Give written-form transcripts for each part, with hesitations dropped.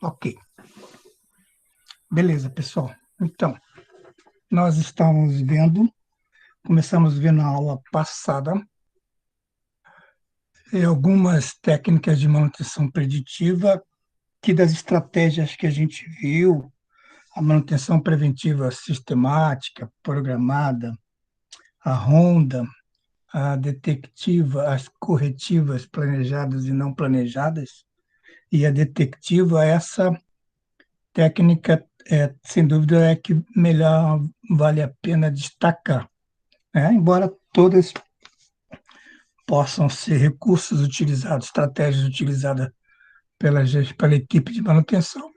Ok. Beleza, pessoal. Então, nós começamos vendo na aula passada algumas técnicas de manutenção preditiva, que das estratégias que a gente viu, a manutenção preventiva sistemática, programada, a ronda, a detectiva, as corretivas planejadas e não planejadas, e a detectiva, essa técnica, sem dúvida, é que melhor vale a pena destacar, né? Embora todas possam ser recursos utilizados, estratégias utilizadas pela equipe de manutenção.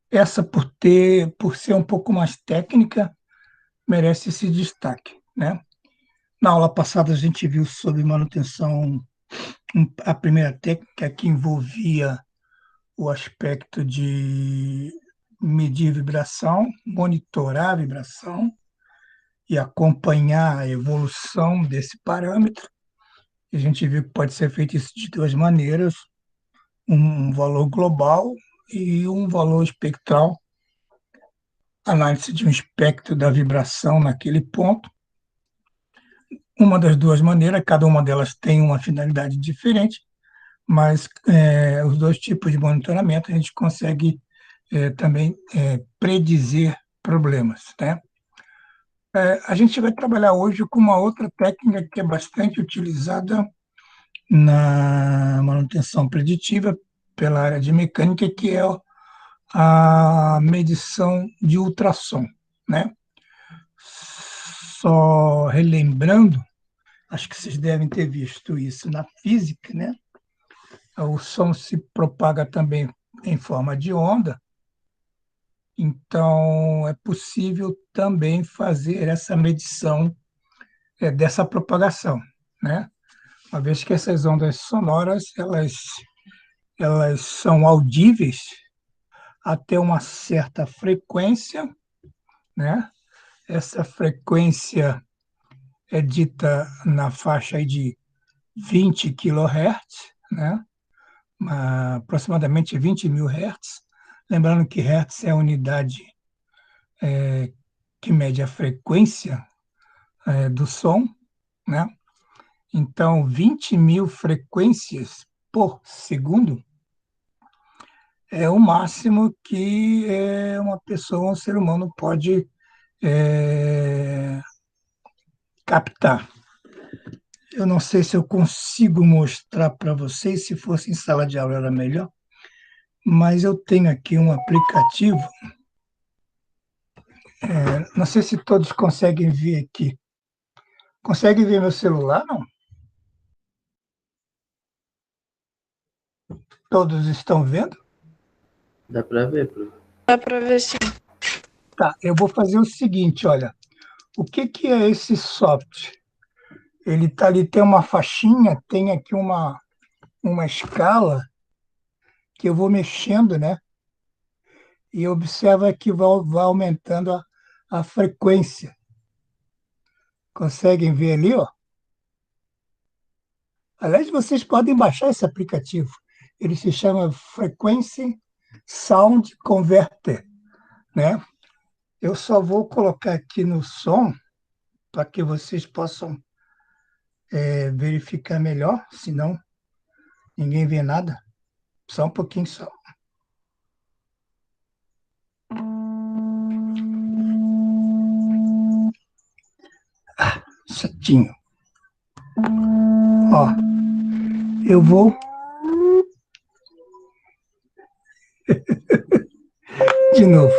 Essa, por ser um pouco mais técnica, merece esse destaque, né? Na aula passada, a gente viu sobre manutenção, a primeira técnica que envolvia o aspecto de medir vibração, monitorar a vibração e acompanhar a evolução desse parâmetro. A gente viu que pode ser feito isso de duas maneiras: um valor global e um valor espectral, análise de um espectro da vibração naquele ponto. Uma das duas maneiras, cada uma delas tem uma finalidade diferente, mas os dois tipos de monitoramento a gente consegue também predizer problemas, né? A gente vai trabalhar hoje com uma outra técnica que é bastante utilizada na manutenção preditiva pela área de mecânica, que é a medição de ultrassom, né? Só relembrando, acho que vocês devem ter visto isso na física, né? O som se propaga também em forma de onda, então é possível também fazer essa medição dessa propagação, né? Uma vez que essas ondas sonoras elas são audíveis até uma certa frequência, né? Essa frequência é dita na faixa aí de 20 kHz, né? Aproximadamente 20.000 Hz. Lembrando que Hertz é a unidade que mede a frequência do som, né? Então, 20.000 frequências por segundo é o máximo que uma pessoa, um ser humano, pode captar. Eu não sei se eu consigo mostrar para vocês, se fosse em sala de aula era melhor, mas eu tenho aqui um aplicativo, não sei se todos conseguem ver aqui. Conseguem ver meu celular, não? Todos estão vendo? Dá para ver, professor. Dá para ver sim. Tá, eu vou fazer o seguinte, olha. O que é esse soft? Ele tá ali, tem uma faixinha, tem aqui uma escala que eu vou mexendo, né? E observa que vai aumentando a frequência. Conseguem ver ali, ó? Aliás, vocês podem baixar esse aplicativo. Ele se chama Frequency Sound Converter, né? Eu só vou colocar aqui no som para que vocês possam verificar melhor, senão ninguém vê nada. Só um pouquinho só. Certinho. Ó, eu vou de novo.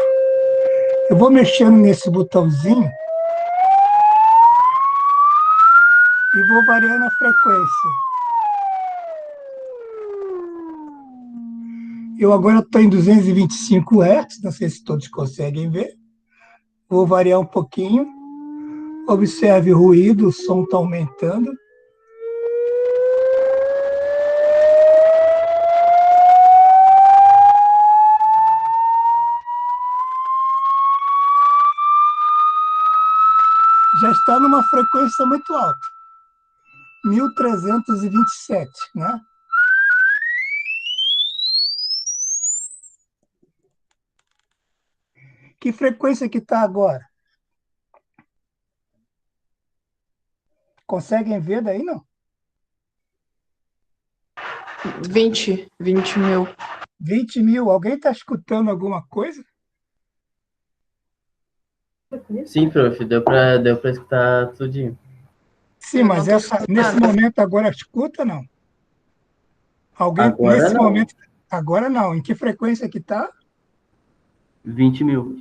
Eu vou mexendo nesse botãozinho e vou variando a frequência. Eu agora estou em 225 Hz, não sei se todos conseguem ver. Vou variar um pouquinho. Observe o ruído, o som está aumentando. Já está numa frequência muito alta. 1327, né? Que frequência que está agora? Conseguem ver daí, não? 20 mil. 20 mil. Alguém está escutando alguma coisa? Sim, prof, deu pra escutar tudinho. Sim, Eu mas não tô escutando nesse nada. momento agora escuta, não? Alguém, Agora nesse não. momento, agora não. Em que frequência que está? 20 mil.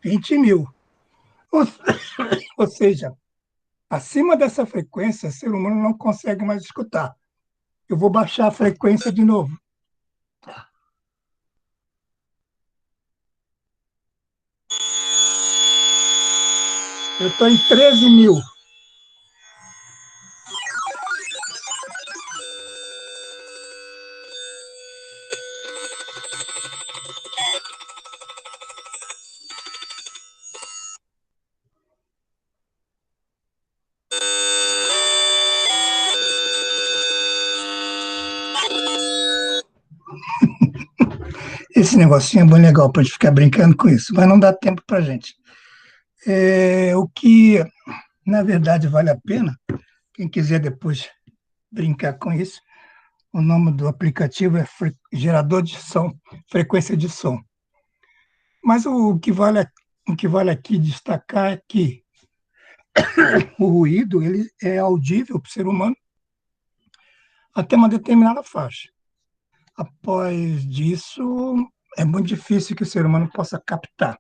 20 mil. Ou, ou seja, acima dessa frequência, o ser humano não consegue mais escutar. Eu vou baixar a frequência de novo. Eu estou em 13 mil. Esse negocinho é bem legal para a gente ficar brincando com isso, mas não dá tempo para a gente. O que, na verdade, vale a pena, quem quiser depois brincar com isso, o nome do aplicativo é gerador de som, frequência de som. Mas o que vale aqui destacar é que o ruído ele é audível para o ser humano até uma determinada faixa. Após disso, é muito difícil que o ser humano possa captar.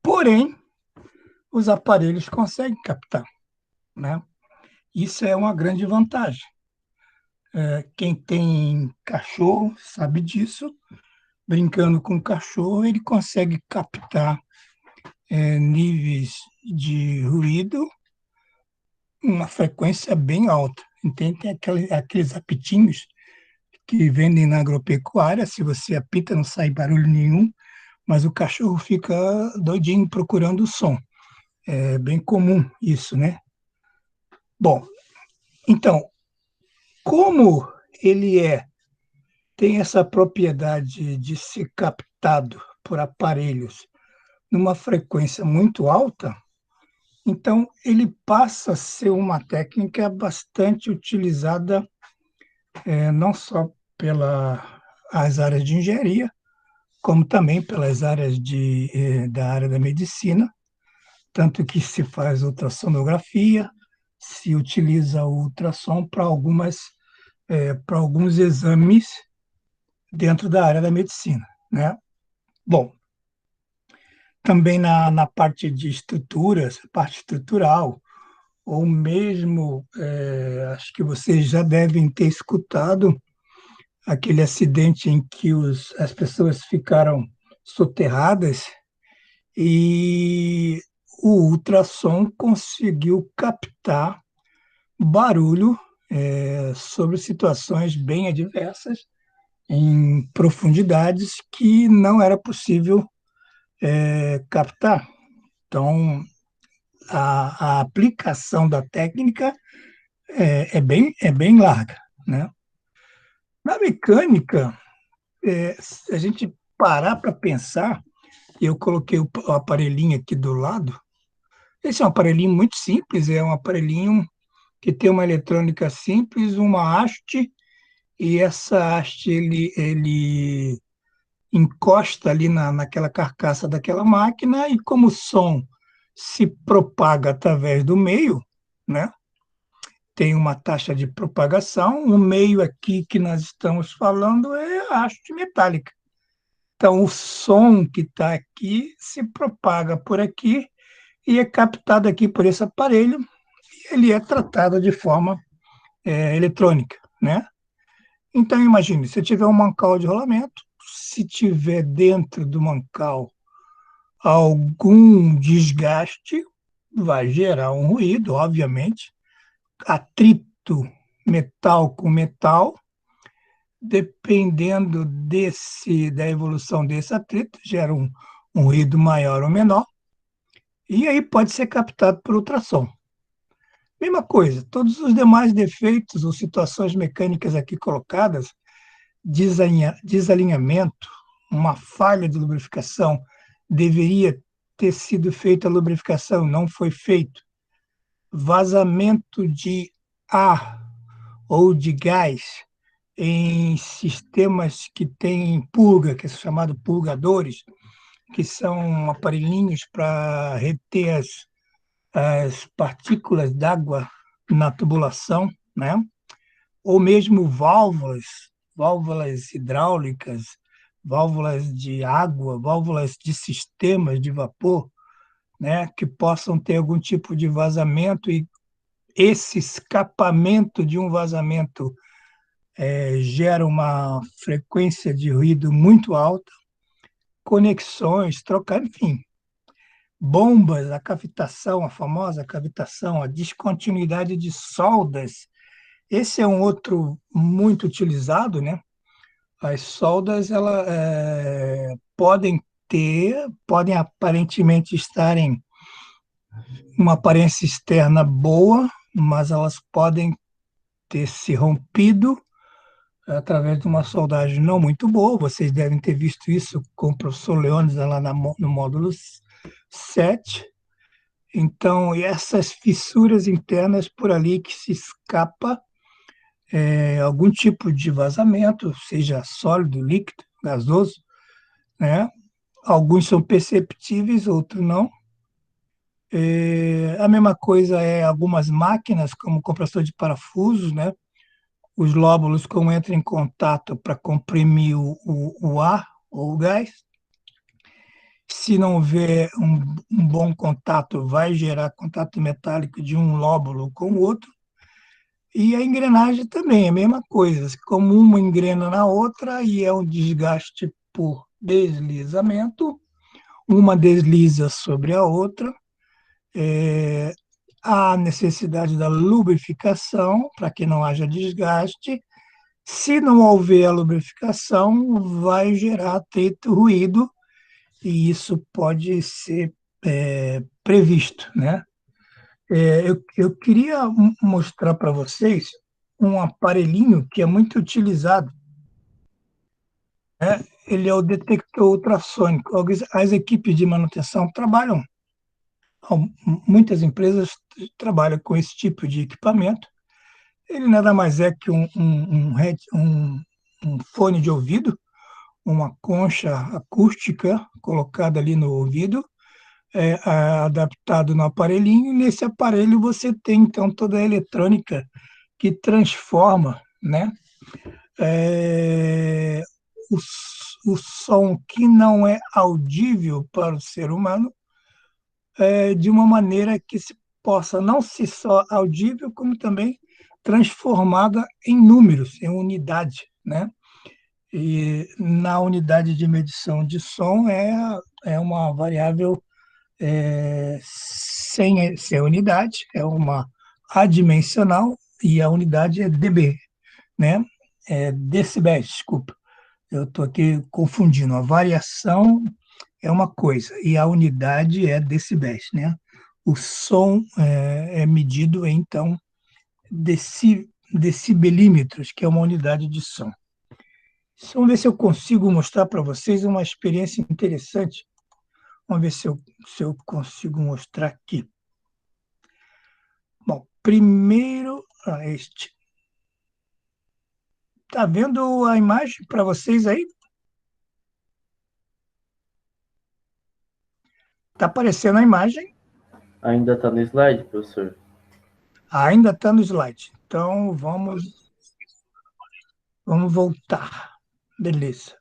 Porém, os aparelhos conseguem captar, né? Isso é uma grande vantagem. Quem tem cachorro sabe disso. Brincando com o cachorro, ele consegue captar níveis de ruído, uma frequência bem alta. Então, tem aqueles apitinhos que vendem na agropecuária. Se você apita, não sai barulho nenhum, mas o cachorro fica doidinho procurando o som. É bem comum isso, né? Bom, então, como ele tem essa propriedade de ser captado por aparelhos numa frequência muito alta, então ele passa a ser uma técnica bastante utilizada não só pelas áreas de engenharia, como também pelas áreas da área da medicina, tanto que se faz ultrassonografia, se utiliza o ultrassom para alguns exames dentro da área da medicina, né? Bom, também na parte de estruturas, parte estrutural, ou mesmo, acho que vocês já devem ter escutado aquele acidente em que as pessoas ficaram soterradas e o ultrassom conseguiu captar barulho sobre situações bem adversas em profundidades que não era possível captar. Então, a aplicação da técnica é bem larga, né? Na mecânica, se a gente parar para pensar, eu coloquei o aparelhinho aqui do lado. Esse é um aparelhinho muito simples, é um aparelhinho que tem uma eletrônica simples, uma haste, e essa haste ele encosta ali naquela carcaça daquela máquina, e como o som se propaga através do meio, né? Tem uma taxa de propagação, o meio aqui que nós estamos falando é a haste metálica. Então, o som que está aqui se propaga por aqui e é captado aqui por esse aparelho, e ele é tratado de forma eletrônica, né? Então, imagine, se tiver um mancal de rolamento, se tiver dentro do mancal algum desgaste, vai gerar um ruído, obviamente, atrito metal com metal, dependendo da evolução desse atrito, gera um ruído maior ou menor, e aí pode ser captado por ultrassom. Mesma coisa, todos os demais defeitos ou situações mecânicas aqui colocadas, desalinhamento, uma falha de lubrificação deveria ter sido feita a lubrificação, não foi feito. Vazamento de ar ou de gás em sistemas que têm purga, que é chamado purgadores, que são aparelhinhos para reter as partículas d'água na tubulação, né? Ou mesmo válvulas hidráulicas, válvulas de água, válvulas de sistemas de vapor, né? Que possam ter algum tipo de vazamento e esse escapamento de um vazamento gera uma frequência de ruído muito alta, conexões, trocar, enfim, bombas, a cavitação, a famosa cavitação, a descontinuidade de soldas. Esse é um outro muito utilizado, né? As soldas podem aparentemente estarem uma aparência externa boa, mas elas podem ter se rompido através de uma soldagem não muito boa. Vocês devem ter visto isso com o professor Leônidas lá no módulo 7. Então, essas fissuras internas por ali que se escapa algum tipo de vazamento, seja sólido, líquido, gasoso, né? Alguns são perceptíveis, outros não. A mesma coisa é algumas máquinas, como compressor de parafusos, né? Os lóbulos, como entram em contato para comprimir o ar ou o gás. Se não houver um bom contato, vai gerar contato metálico de um lóbulo com o outro. E a engrenagem também é a mesma coisa. Como uma engrena na outra e é um desgaste por deslizamento, uma desliza sobre a outra. Há necessidade da lubrificação para que não haja desgaste. Se não houver a lubrificação, vai gerar atrito, ruído, e isso pode ser previsto, né? Eu queria mostrar para vocês um aparelhinho que é muito utilizado, né? Ele é o detector ultrassônico. As equipes de manutenção trabalham, muitas empresas trabalham com esse tipo de equipamento. Ele nada mais é que um fone de ouvido, uma concha acústica colocada ali no ouvido, adaptado no aparelhinho, e nesse aparelho você tem, então, toda a eletrônica que transforma, né, é, o som que não é audível para o ser humano de uma maneira que se possa não ser só audível, como também transformada em números, em unidade, né? E na unidade de medição de som é uma variável sem ser unidade, é uma adimensional e a unidade é dB, né? Decibéis, desculpa. Eu estou aqui confundindo. A variação é uma coisa e a unidade é decibéis, né? O som é medido em, então, decibelímetros, que é uma unidade de som. Vamos ver se eu consigo mostrar para vocês uma experiência interessante. Vamos ver se eu consigo mostrar aqui. Bom, primeiro, este. Está vendo a imagem para vocês aí? Está aparecendo a imagem? Ainda está no slide, professor? Ainda está no slide. Então, vamos voltar. Beleza.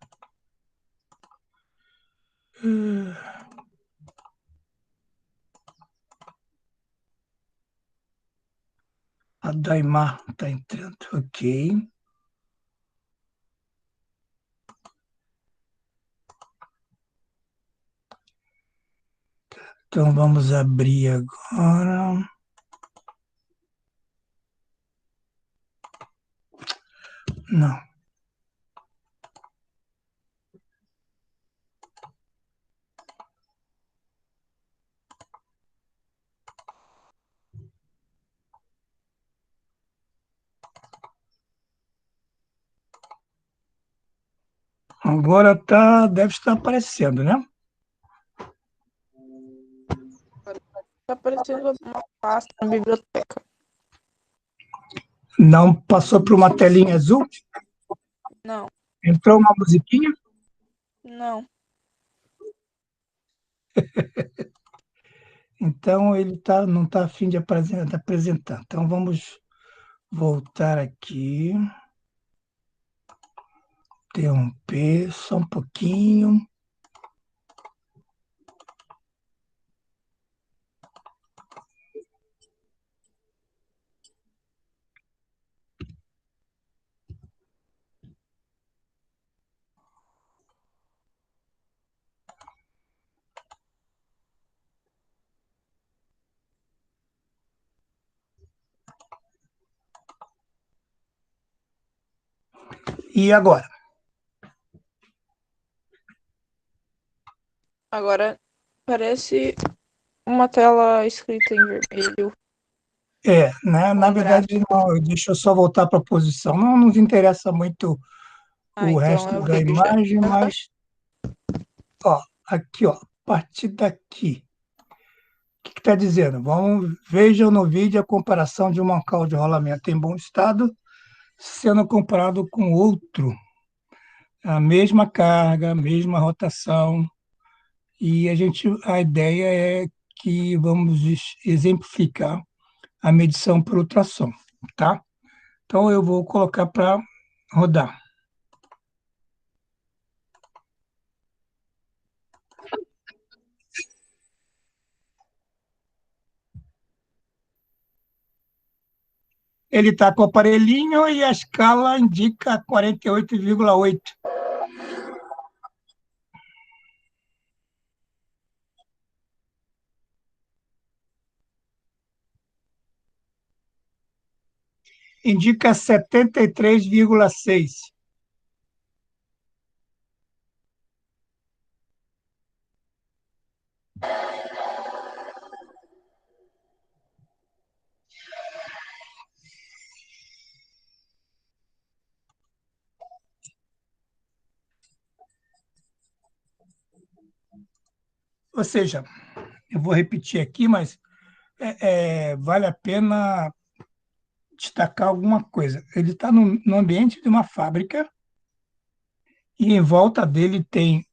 A Daimar está entrando. Ok. Então, vamos abrir agora. Não. Agora deve estar aparecendo, né? Tá aparecendo uma pasta na biblioteca. Não passou por uma telinha azul? Não, Entrou uma musiquinha? não. Então, ele não está a fim de apresentar. Então, vamos voltar aqui. Interromper só um pouquinho. E agora? Agora parece uma tela escrita em vermelho. Né? Na Um verdade, gráfico. não, deixa eu só voltar para a posição. Não nos interessa muito o Então resto eu da vi já. imagem, mas aqui, a partir daqui. O que está dizendo? Vejam no vídeo a comparação de um mancal de rolamento em bom estado sendo comparado com outro. A mesma carga, a mesma rotação. E a ideia é que vamos exemplificar a medição por ultrassom, tá? Então, eu vou colocar para rodar. Ele está com o aparelhinho e a escala indica 48,8. Indica 73,6. Ou seja, eu vou repetir aqui, mas vale a pena destacar alguma coisa. Ele está no ambiente de uma fábrica e em volta dele tem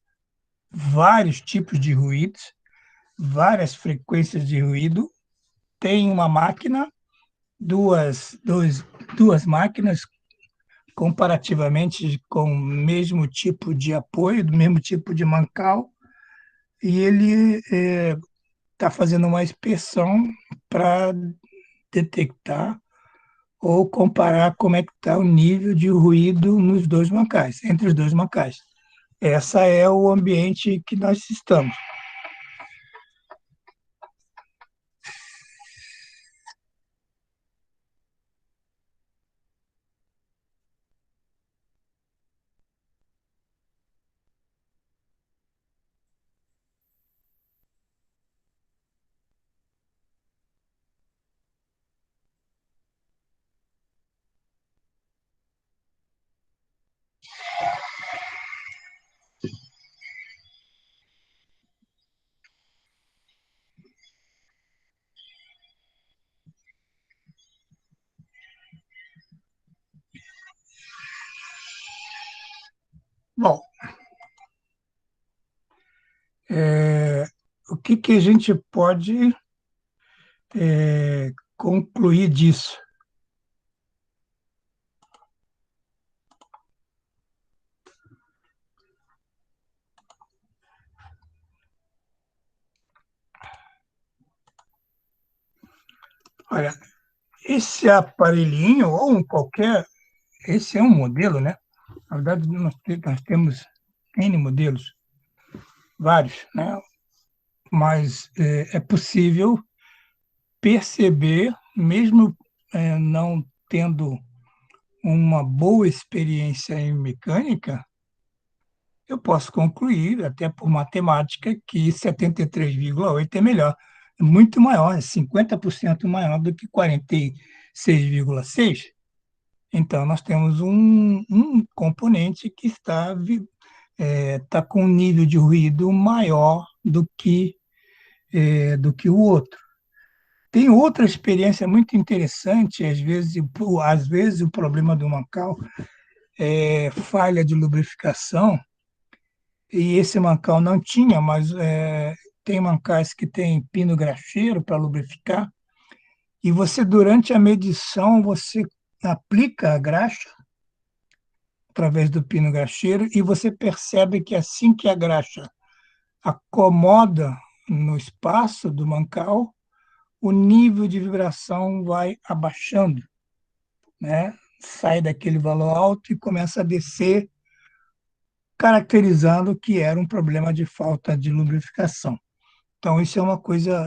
vários tipos de ruídos, várias frequências de ruído. Tem uma máquina, duas máquinas comparativamente com o mesmo tipo de apoio, do mesmo tipo de mancal, e ele está fazendo uma inspeção para detectar ou comparar como é que está o nível de ruído nos dois mancais, entre os dois mancais. Essa é o ambiente que nós estamos. Bom, o que a gente pode concluir disso? Olha, esse aparelhinho, ou qualquer, esse é um modelo, né? Na verdade, nós temos N modelos, vários, né? Mas é possível perceber, mesmo não tendo uma boa experiência em mecânica, eu posso concluir, até por matemática, que 73,8 é melhor. É muito maior, é 50% maior do que 46,6. Então, nós temos um componente que está com um nível de ruído maior do que o outro. Tem outra experiência muito interessante, às vezes o problema do mancal é falha de lubrificação, e esse mancal não tinha, mas tem mancais que tem pino graxeiro para lubrificar, e você, durante a medição, você aplica a graxa através do pino graxeiro, e você percebe que assim que a graxa acomoda no espaço do mancal, o nível de vibração vai abaixando, né? Sai daquele valor alto e começa a descer, caracterizando que era um problema de falta de lubrificação. Então, isso é uma coisa,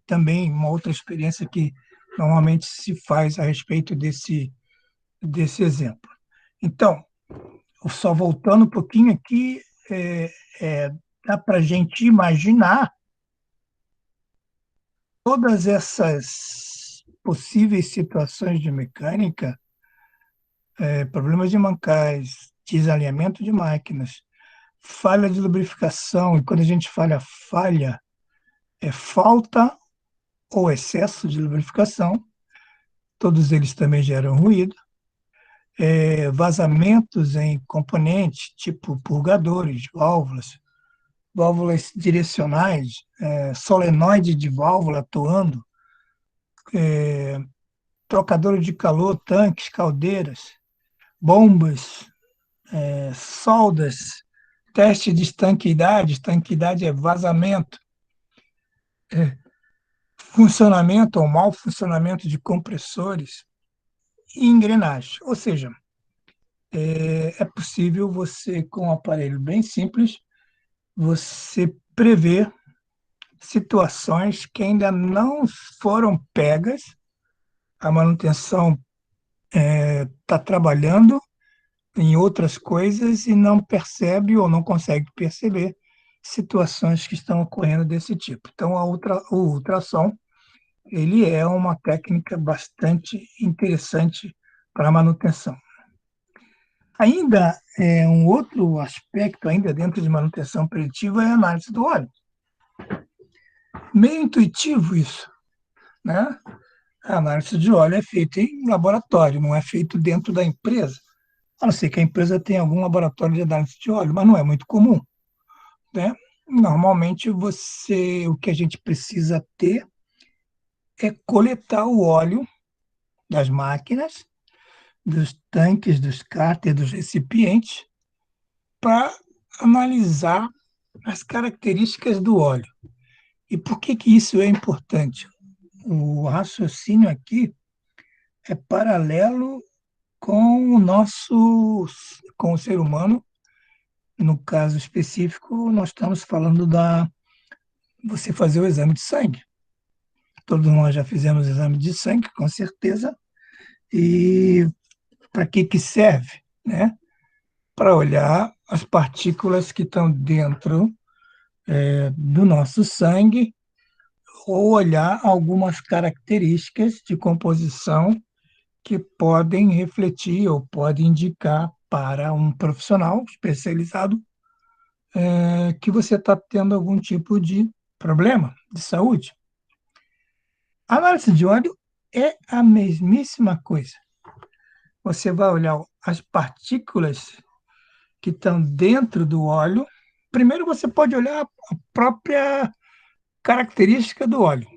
também, uma outra experiência que normalmente se faz a respeito desse exemplo. Então, só voltando um pouquinho aqui, dá para a gente imaginar todas essas possíveis situações de mecânica, problemas de mancais, desalinhamento de máquinas, falha de lubrificação, e quando a gente fala falha, é falta ou excesso de lubrificação, todos eles também geram ruído, vazamentos em componentes, tipo purgadores, válvulas direcionais, solenoide de válvula atuando, trocador de calor, tanques, caldeiras, bombas, soldas, teste de estanqueidade é vazamento, funcionamento ou mau funcionamento de compressores e engrenagem. Ou seja, é possível você, com um aparelho bem simples, você prever situações que ainda não foram pegas, a manutenção está trabalhando em outras coisas e não percebe ou não consegue perceber situações que estão ocorrendo desse tipo. Então, o ultrassom ele é uma técnica bastante interessante para a manutenção. Ainda um outro aspecto, ainda dentro de manutenção preditiva, é a análise do óleo. Meio intuitivo isso, né? A análise de óleo é feita em laboratório, não é feito dentro da empresa. A não ser que a empresa tenha algum laboratório de análise de óleo, mas não é muito comum, né? Normalmente, o que a gente precisa ter é coletar o óleo das máquinas, dos tanques, dos cárteres, dos recipientes, para analisar as características do óleo. E por que isso é importante? O raciocínio aqui é paralelo com com o ser humano. No caso específico, nós estamos falando você fazer o exame de sangue. Todos nós já fizemos exame de sangue, com certeza. E para que serve? Né? Para olhar as partículas que estão dentro do nosso sangue, ou olhar algumas características de composição que podem refletir ou podem indicar para um profissional especializado que você está tendo algum tipo de problema de saúde. A análise de óleo é a mesmíssima coisa. Você vai olhar as partículas que estão dentro do óleo. Primeiro, você pode olhar a própria característica do óleo.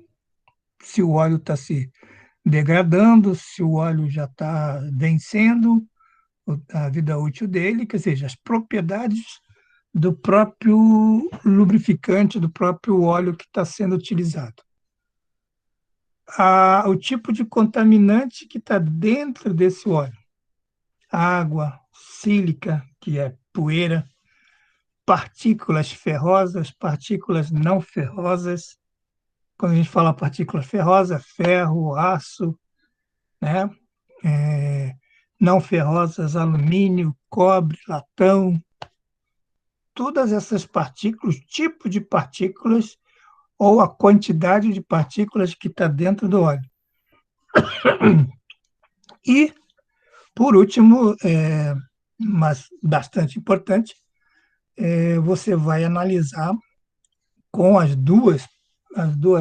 Se o óleo está se degradando, se o óleo já está vencendo a vida útil dele, quer dizer, as propriedades do próprio lubrificante, do próprio óleo que está sendo utilizado. O tipo de contaminante que está dentro desse óleo. Água, sílica, que é poeira, partículas ferrosas, partículas não ferrosas. Quando a gente fala partícula ferrosa, ferro, aço, né? Não ferrosas, alumínio, cobre, latão. Todas essas partículas, tipo de partículas, ou a quantidade de partículas que está dentro do óleo. E, por último, mas bastante importante, você vai analisar com as duas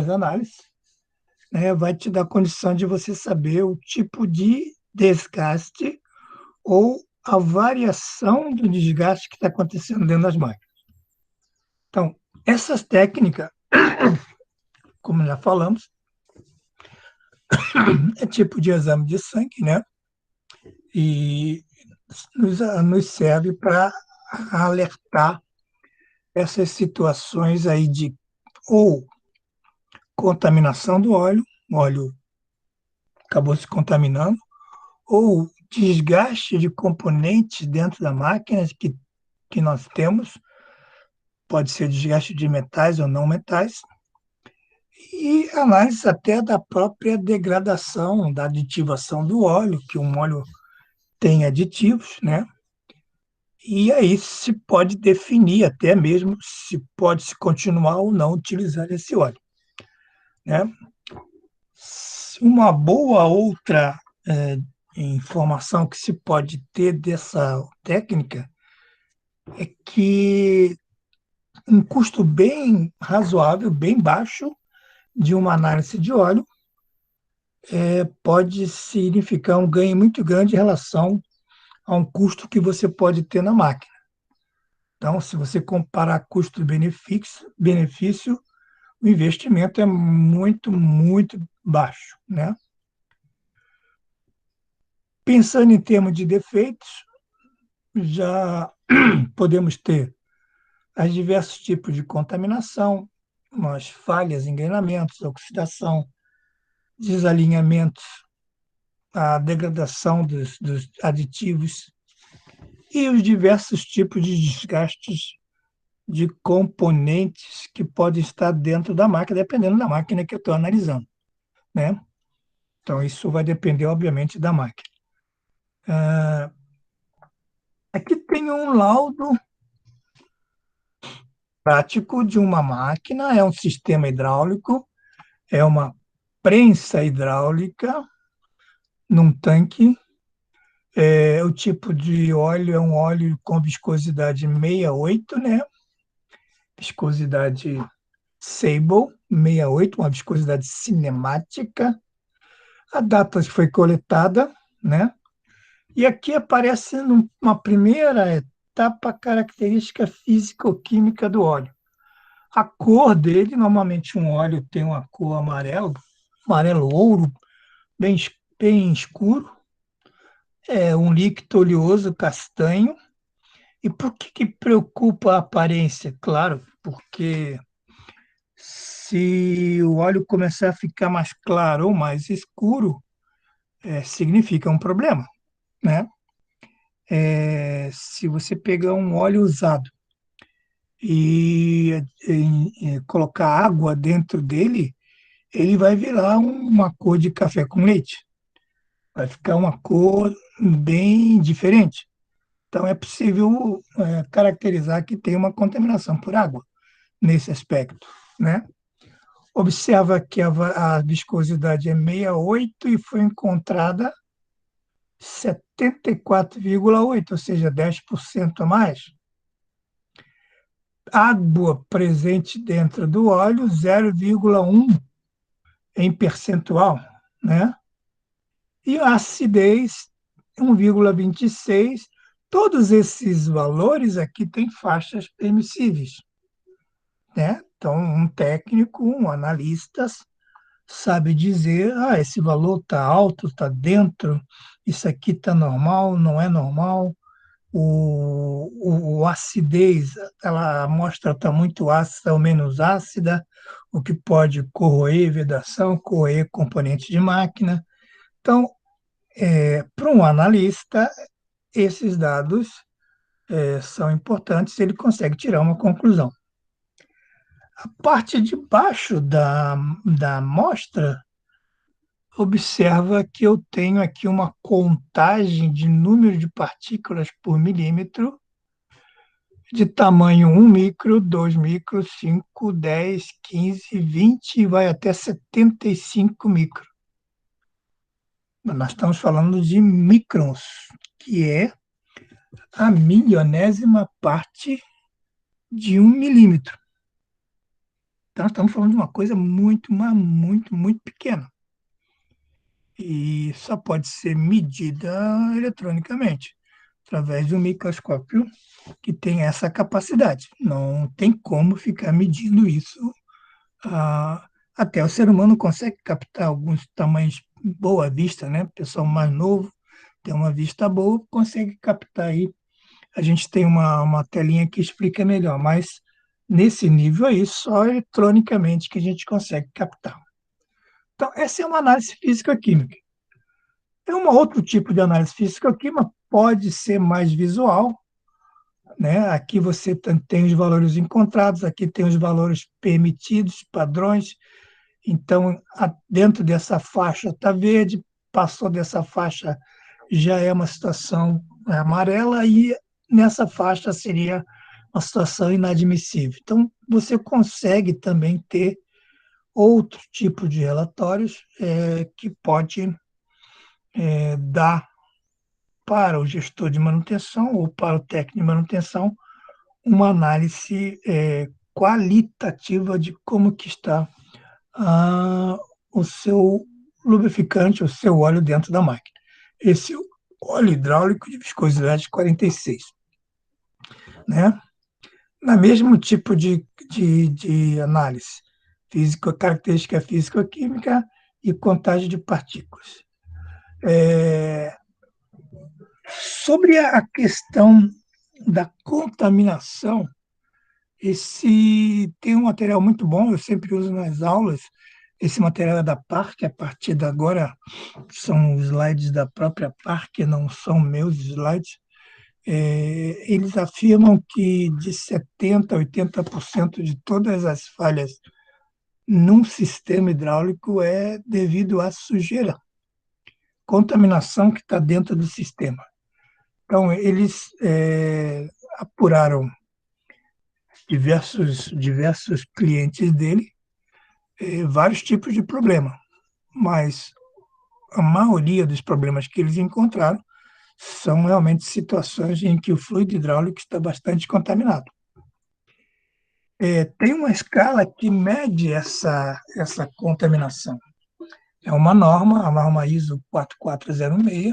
análises, né, vai te dar condição de você saber o tipo de desgaste ou a variação do desgaste que está acontecendo dentro das máquinas. Então, essas técnicas, como já falamos, é tipo de exame de sangue, né? E nos serve para alertar essas situações aí de ou contaminação do óleo, o óleo acabou se contaminando, ou desgaste de componentes dentro da máquina que nós temos, pode ser desgaste de metais ou não metais, e análise até da própria degradação, da aditivação do óleo, que um óleo tem aditivos, né? E aí se pode definir até mesmo se pode se continuar ou não utilizar esse óleo, né? Uma boa outra informação que se pode ter dessa técnica é que um custo bem razoável, bem baixo, de uma análise de óleo pode significar um ganho muito grande em relação a um custo que você pode ter na máquina. Então, se você comparar custo-benefício, o investimento é muito, muito baixo, né? Pensando em termos de defeitos, já podemos ter os diversos tipos de contaminação, as falhas, engrenamentos, oxidação, desalinhamentos, a degradação dos aditivos e os diversos tipos de desgastes de componentes que podem estar dentro da máquina, dependendo da máquina que eu estou analisando, né? Então, isso vai depender, obviamente, da máquina. Aqui tem um laudo prático de uma máquina, é um sistema hidráulico, é uma prensa hidráulica num tanque. O tipo de óleo é um óleo com viscosidade 68, né? Viscosidade Sable 68, uma viscosidade cinemática. A data que foi coletada, né? E aqui aparece numa primeira etapa a característica físico-química do óleo. A cor dele, normalmente um óleo tem uma cor amarelo ouro, bem, bem escuro, é um líquido oleoso castanho. E por que preocupa a aparência? Claro, porque se o óleo começar a ficar mais claro ou mais escuro, significa um problema, né? Se você pegar um óleo usado e colocar água dentro dele, ele vai virar uma cor de café com leite. Vai ficar uma cor bem diferente. Então, é possível caracterizar que tem uma contaminação por água nesse aspecto, né? Observa que a viscosidade é 68 e foi encontrada 74,8, ou seja, 10% a mais. Água presente dentro do óleo, 0,1 em percentual, né? E a acidez, 1,26. Todos esses valores aqui têm faixas permissíveis, né? Então, um técnico, um analista, sabe dizer, esse valor está alto, está dentro, isso aqui está normal, não é normal. O acidez, a amostra está muito ácida ou menos ácida, o que pode corroer vedação, corroer componente de máquina. Então, para um analista, esses dados são importantes, ele consegue tirar uma conclusão. A parte de baixo da amostra observa que eu tenho aqui uma contagem de número de partículas por milímetro de tamanho 1 micro, 2 micro, 5, 10, 15, 20 e vai até 75 micro. Nós estamos falando de microns, que é a milionésima parte de 1 milímetro. Então, nós estamos falando de uma coisa muito, mas muito, muito pequena. E só pode ser medida eletronicamente, através de um microscópio que tem essa capacidade. Não tem como ficar medindo isso. Até o ser humano consegue captar alguns tamanhos boa vista, né? O pessoal mais novo tem uma vista boa, consegue captar aí. A gente tem uma telinha que explica melhor, mas nesse nível aí, só eletronicamente que a gente consegue captar. Então, essa é uma análise física-química. Tem um outro tipo de análise física-química, pode ser mais visual, né? Aqui você tem os valores encontrados, aqui tem os valores permitidos, padrões. Então, dentro dessa faixa está verde, passou dessa faixa já é uma situação amarela, e nessa faixa seria uma situação inadmissível. Então, você consegue também ter outro tipo de relatórios que pode dar para o gestor de manutenção ou para o técnico de manutenção uma análise qualitativa de como que está ah, o seu lubrificante, o seu óleo dentro da máquina. Esse é o óleo hidráulico de viscosidade 46, né? Na mesmo tipo de análise, característica físico-química e contagem de partículas. Sobre a questão da contaminação, esse tem um material muito bom, eu sempre uso nas aulas. Esse material é da Park, a partir de agora são os slides da própria Park, não são meus slides. Eles afirmam que de 70% a 80% de todas as falhas num sistema hidráulico é devido à sujeira, contaminação que está dentro do sistema. Então, eles apuraram diversos clientes dele, vários tipos de problema, mas a maioria dos problemas que eles encontraram são realmente situações em que o fluido hidráulico está bastante contaminado. Tem uma escala que mede essa contaminação. É uma norma, a norma ISO 4406,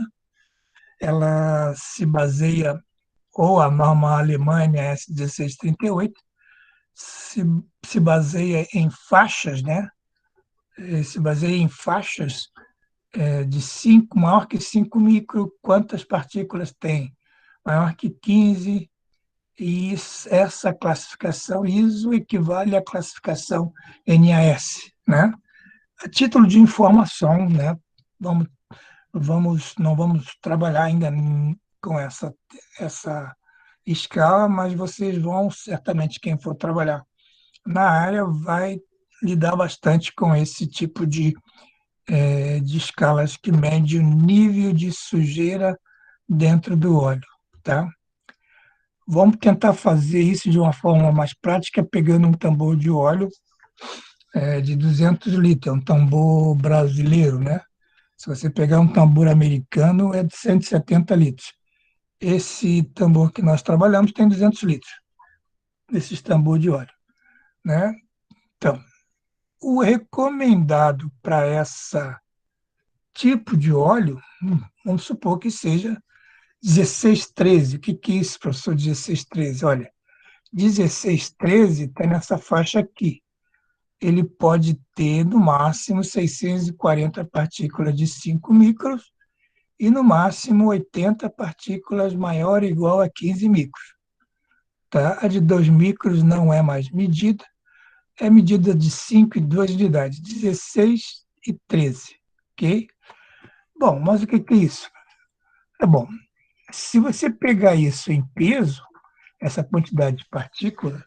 ela se baseia, ou a norma alemã NS 1638, se baseia em faixas, né? Se baseia em faixas de 5, maior que 5 micro, quantas partículas tem? Maior que 15, e essa classificação ISO equivale à classificação NAS, né? A título de informação, né? Não vamos trabalhar ainda com essa escala, mas vocês vão, certamente, quem for trabalhar na área vai lidar bastante com esse tipo de escalas que mede o nível de sujeira dentro do óleo, tá? Vamos tentar fazer isso de uma forma mais prática, pegando um tambor de óleo de 200 litros, é um tambor brasileiro, né? Se você pegar um tambor americano, é de 170 litros. Esse tambor que nós trabalhamos tem 200 litros, esse tambor de óleo, né? Então, o recomendado para esse tipo de óleo, vamos supor que seja 1613. O que é isso, professor, 1613? Olha, 1613 está nessa faixa aqui. Ele pode ter, no máximo, 640 partículas de 5 micros e, no máximo, 80 partículas maior ou igual a 15 micros. Tá? A de 2 micros não é mais medida, é medida de 5 e 2 unidades, 16 e 13. Ok? Bom, mas o que é isso? Bom, se você pegar isso em peso, essa quantidade de partículas,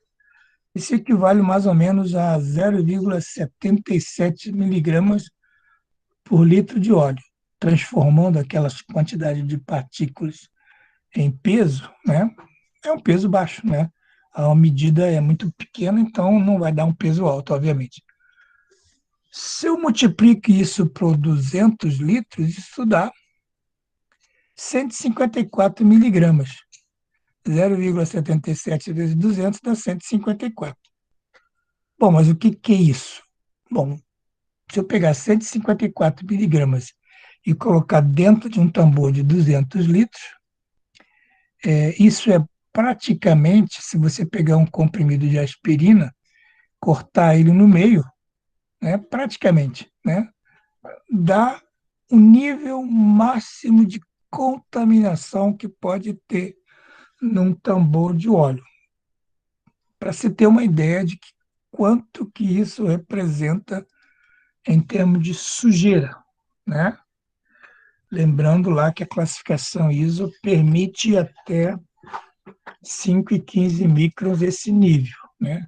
isso equivale mais ou menos a 0,77 miligramas por litro de óleo, transformando aquelas quantidades de partículas em peso, né? É um peso baixo, né? A medida é muito pequena, então não vai dar um peso alto, obviamente. Se eu multiplico isso por 200 litros, isso dá 154 miligramas. 0,77 vezes 200 dá 154. Bom, mas o que é isso? Bom, se eu pegar 154 miligramas e colocar dentro de um tambor de 200 litros, isso é praticamente, se você pegar um comprimido de aspirina, cortar ele no meio, né, praticamente, né, dá o nível máximo de contaminação que pode ter num tambor de óleo. Para se ter uma ideia de quanto que isso representa em termos de sujeira, né? Lembrando lá que a classificação ISO permite até 5 e 15 microns esse nível, né?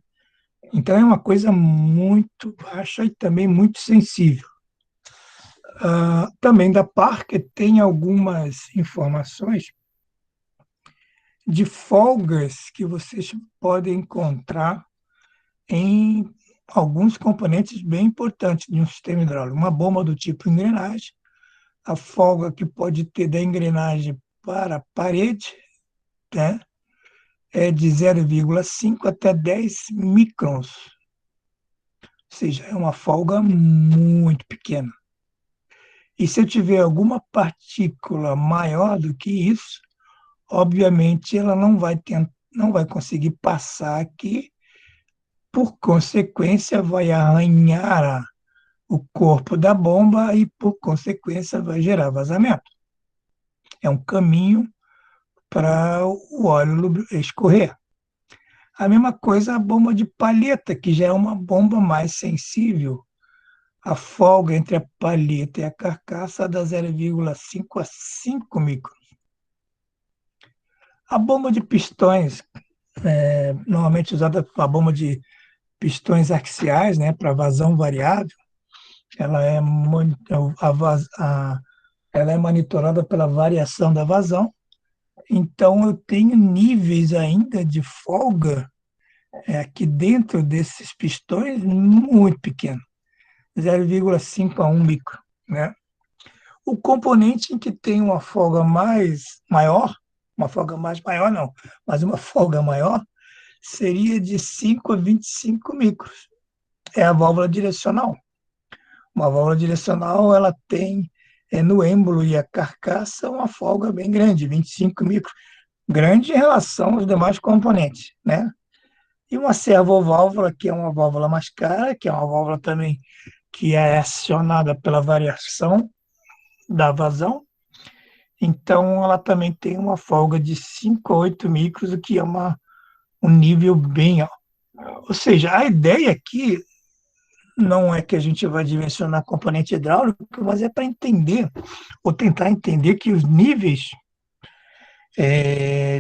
Então é uma coisa muito baixa e também muito sensível. Também da Parker tem algumas informações de folgas que vocês podem encontrar em alguns componentes bem importantes de um sistema hidráulico. Uma bomba do tipo engrenagem, a folga que pode ter da engrenagem para a parede, né, é de 0,5 até 10 microns, ou seja, é uma folga muito pequena. E se eu tiver alguma partícula maior do que isso, obviamente ela não vai conseguir passar aqui, por consequência vai arranhar o corpo da bomba e, por consequência, vai gerar vazamento. É um caminho para o óleo escorrer. A mesma coisa a bomba de palheta, que já é uma bomba mais sensível. A folga entre a palheta e a carcaça dá 0,5 a 5 microns. A bomba de pistões, normalmente usada a bomba de pistões axiais, né, para vazão variável, ela é, ela é monitorada pela variação da vazão. Então, eu tenho níveis ainda de folga aqui dentro desses pistões muito pequeno, 0,5 a 1 micro, né? O componente em que tem uma folga mais maior, uma folga mais maior não, mas uma folga maior, seria de 5 a 25 micros. É a válvula direcional. Uma válvula direcional, ela tem no êmbolo e a carcaça uma folga bem grande, 25 micros, grande em relação aos demais componentes, né? E uma servoválvula, que é uma válvula mais cara, que é uma válvula também que é acionada pela variação da vazão. Então, ela também tem uma folga de 5 a 8 micros, o que é um nível bem alto. Ou seja, a ideia aqui não é que a gente vai dimensionar componente hidráulico, mas é para entender, ou tentar entender que os níveis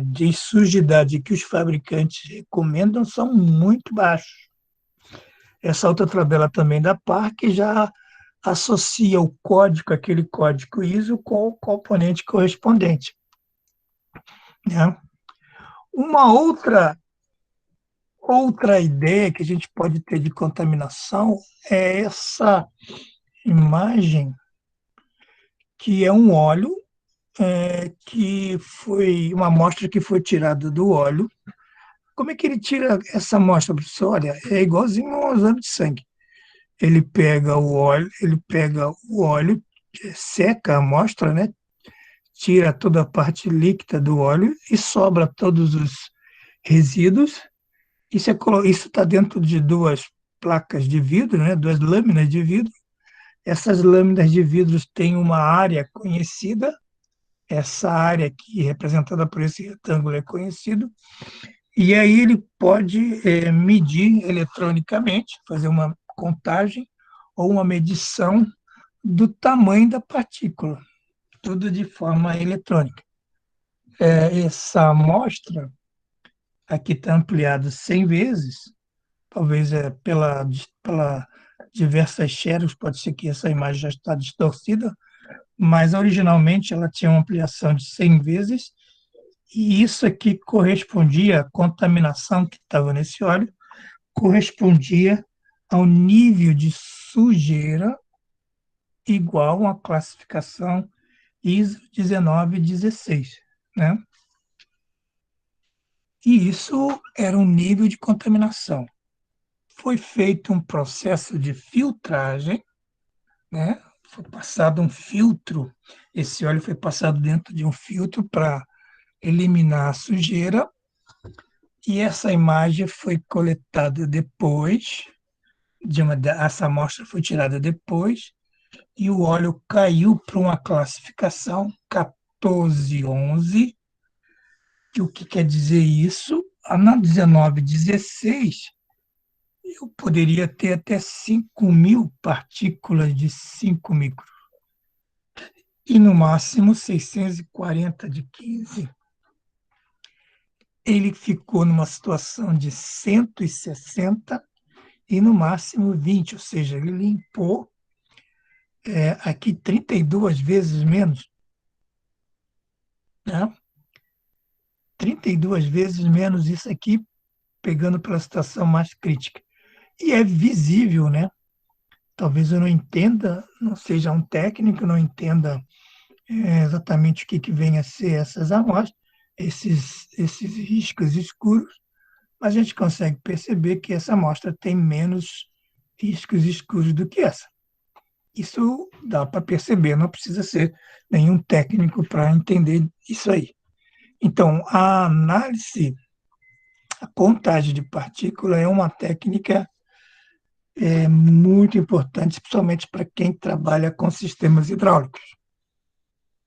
de sujidade que os fabricantes recomendam são muito baixos. Essa outra tabela também da Park já associa o código, aquele código ISO, com o componente correspondente, né? Uma outra ideia que a gente pode ter de contaminação é essa imagem, que é um óleo, que foi uma amostra que foi tirada do óleo. Como é que ele tira essa amostra, professor? Olha, é igualzinho ao exame de sangue. Ele pega o óleo, seca a amostra, né? Tira toda a parte líquida do óleo e sobra todos os resíduos. Isso está dentro de duas placas de vidro, né? Duas lâminas de vidro. Essas lâminas de vidro têm uma área conhecida. Essa área aqui, representada por esse retângulo, é conhecido. E aí ele pode medir eletronicamente, fazer uma contagem ou uma medição do tamanho da partícula, tudo de forma eletrônica. Essa amostra aqui está ampliada 100 vezes, talvez pela diversas shares, pode ser que essa imagem já está distorcida, mas originalmente ela tinha uma ampliação de 100 vezes, e isso aqui correspondia, a contaminação que estava nesse óleo, correspondia ao nível de sujeira igual a uma classificação ISO 1916, né? E isso era um nível de contaminação. foi feito um processo de filtragem, né? Foi passado um filtro, esse óleo foi passado dentro de um filtro para eliminar a sujeira, e essa imagem foi coletada depois, essa amostra foi tirada depois, e o óleo caiu para uma classificação 1411, que o que quer dizer isso? Na 1916, eu poderia ter até 5.000 partículas de 5 micros, e no máximo 640 de 15. Ele ficou numa situação de 160 e no máximo 20, ou seja, ele limpou aqui 32 vezes menos, né? 32 vezes menos isso aqui, pegando pela situação mais crítica. E é visível, né? Talvez eu não entenda, não seja um técnico, não entenda exatamente o que vem a ser essas amostras, esses riscos escuros, mas a gente consegue perceber que essa amostra tem menos riscos escuros do que essa. Isso dá para perceber, não precisa ser nenhum técnico para entender isso aí. Então, a análise, a contagem de partícula é uma técnica muito importante, principalmente para quem trabalha com sistemas hidráulicos.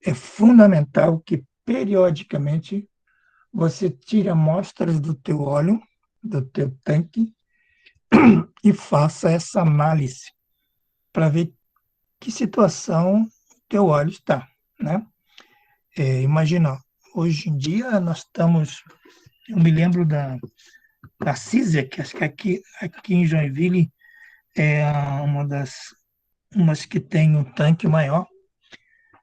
É fundamental que, periodicamente, você tire amostras do teu óleo, do teu tanque, e faça essa análise para ver que situação o teu óleo está, né? Imagina, hoje em dia nós estamos, eu me lembro da CISEC, acho que aqui em Joinville é umas que tem um tanque maior.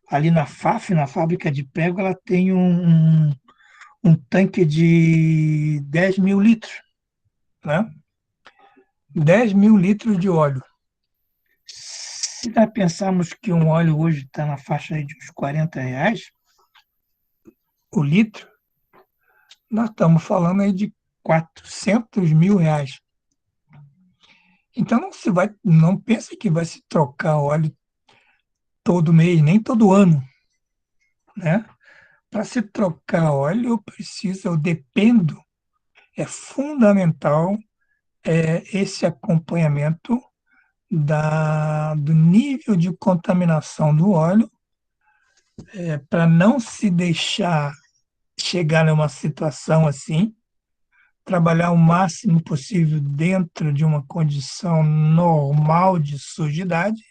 Ali na FAF, na fábrica de prego, ela tem um tanque de 10.000 litros, né? 10.000 litros de óleo. Se nós pensarmos que um óleo hoje está na faixa aí de uns R$ 40 o litro, nós estamos falando aí de R$ 400.000. Então não pense que vai se trocar óleo todo mês, nem todo ano, né? Para se trocar óleo, eu dependo, é fundamental esse acompanhamento do nível de contaminação do óleo, para não se deixar chegar numa situação assim, trabalhar o máximo possível dentro de uma condição normal de sujidade,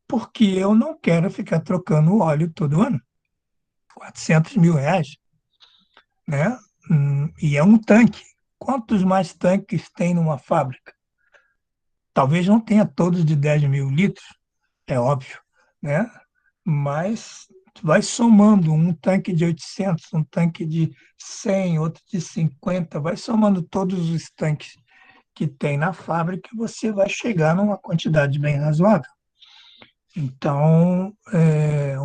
porque eu não quero ficar trocando o óleo todo ano. R$ 400.000, né? E é um tanque. Quantos mais tanques tem numa fábrica? Talvez não tenha todos de 10.000 litros, é óbvio, né? Mas vai somando um tanque de 800, um tanque de 100, outro de 50, vai somando todos os tanques que tem na fábrica e você vai chegar numa quantidade bem razoável. Então, é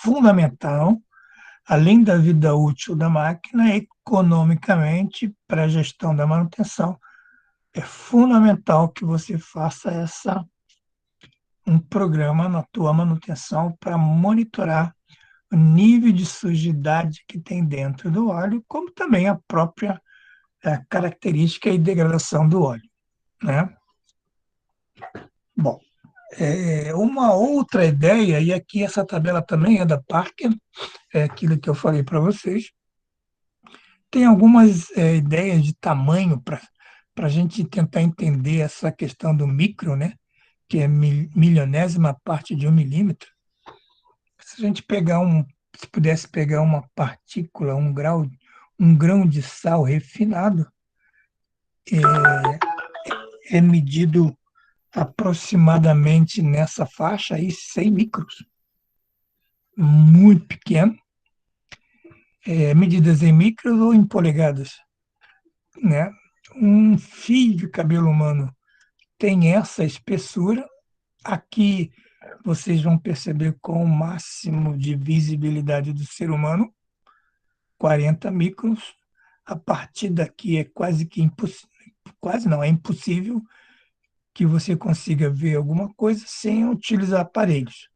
fundamental, além da vida útil da máquina, economicamente, para a gestão da manutenção, é fundamental que você faça um programa na tua manutenção para monitorar o nível de sujidade que tem dentro do óleo, como também a própria característica e degradação do óleo, né? Bom, uma outra ideia, e aqui essa tabela também é da Parker, é aquilo que eu falei para vocês, tem algumas ideias de tamanho para a gente tentar entender essa questão do micro, né? Que é milionésima parte de 1 milímetro. Se a gente se pudesse pegar uma partícula, um grão de sal refinado, é medido aproximadamente nessa faixa aí 100 micros, muito pequeno, medidas em micros ou em polegadas, né? Um fio de cabelo humano tem essa espessura. Aqui vocês vão perceber com o máximo de visibilidade do ser humano, 40 microns. A partir daqui é quase que quase não, é impossível que você consiga ver alguma coisa sem utilizar aparelhos.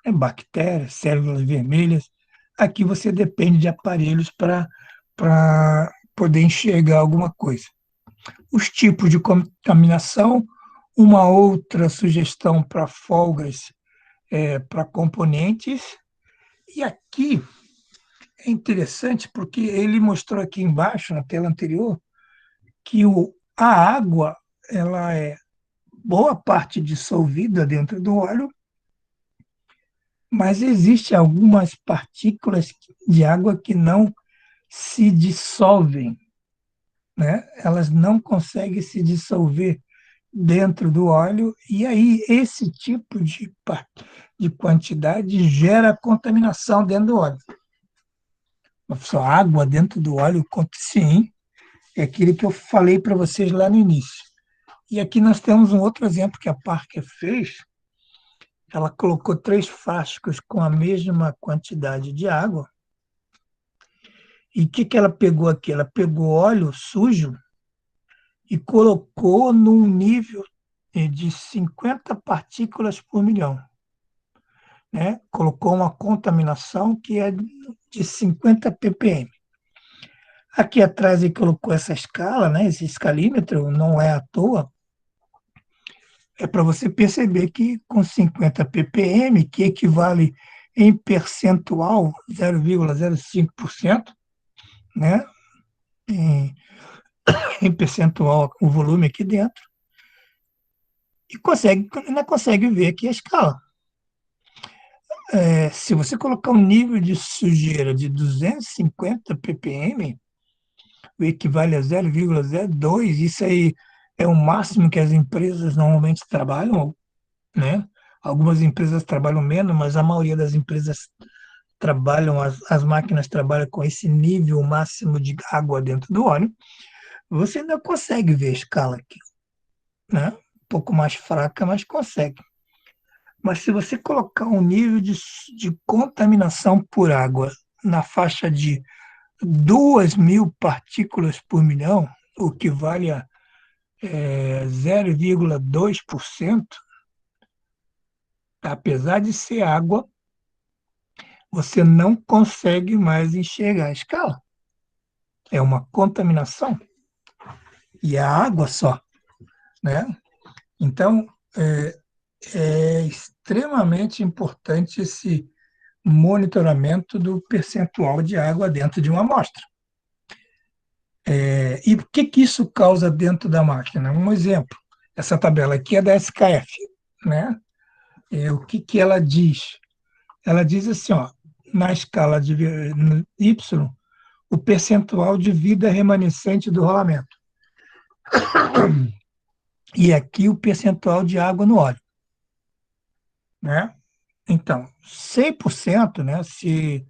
É bactérias, células vermelhas. Aqui você depende de aparelhos para poder enxergar alguma coisa. Os tipos de contaminação, uma outra sugestão para folgas, para componentes. E aqui é interessante porque ele mostrou aqui embaixo, na tela anterior, que a água ela é boa parte dissolvida dentro do óleo, mas existem algumas partículas de água que não se dissolvem, né? Elas não conseguem se dissolver dentro do óleo, e aí esse tipo de quantidade gera contaminação dentro do óleo. Só água dentro do óleo, sim, é aquilo que eu falei para vocês lá no início. E aqui nós temos um outro exemplo que a Parker fez. Ela colocou 3 frascos com a mesma quantidade de água. E o que ela pegou aqui? Ela pegou óleo sujo e colocou num nível de 50 partículas por milhão, né? Colocou uma contaminação que é de 50 ppm. Aqui atrás ele colocou essa escala, né? Esse escalímetro, não é à toa. É para você perceber que com 50 ppm, que equivale em percentual 0,05%, né? Em, em percentual o volume aqui dentro, e ainda consegue ver aqui a escala. Se você colocar um nível de sujeira de 250 ppm, o equivale a 0,02, isso aí é o máximo que as empresas normalmente trabalham, né? Algumas empresas trabalham menos, mas a maioria das empresas trabalham, as máquinas trabalham com esse nível máximo de água dentro do óleo. Você ainda consegue ver a escala aqui, né? Um pouco mais fraca, mas consegue. Mas se você colocar um nível de contaminação por água na faixa de 2.000 partículas por milhão, o que vale a 0,2%, apesar de ser água, você não consegue mais enxergar a escala. É uma contaminação. E é água só, né? Então, é extremamente importante esse monitoramento do percentual de água dentro de uma amostra. E o que isso causa dentro da máquina? Um exemplo, essa tabela aqui é da SKF, né? O que ela diz? Ela diz assim, ó, na escala de Y, o percentual de vida remanescente do rolamento. E aqui o percentual de água no óleo, né? Então, 100%, né, se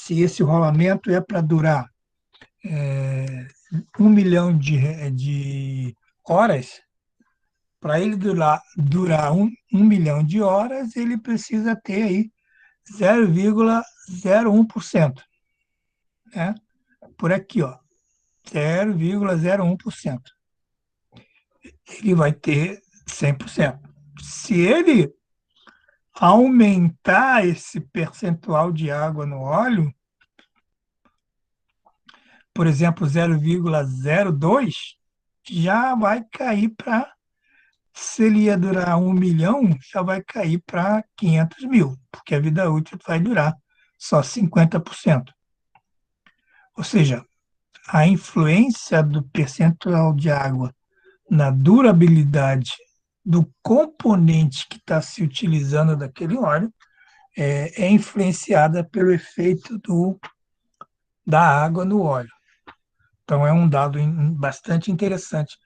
esse rolamento é para durar 1 milhão de horas, para ele durar 1 milhão de horas, ele precisa ter aí 0,01%, né? Por aqui, ó, 0,01%. Ele vai ter 100%. Se ele aumentar esse percentual de água no óleo, por exemplo, 0,02, já vai cair para, se ele ia durar 1 milhão, já vai cair para 500 mil, porque a vida útil vai durar só 50%. Ou seja, a influência do percentual de água na durabilidade do componente que está se utilizando daquele óleo é influenciada pelo efeito da água no óleo. Então, é um dado bastante interessante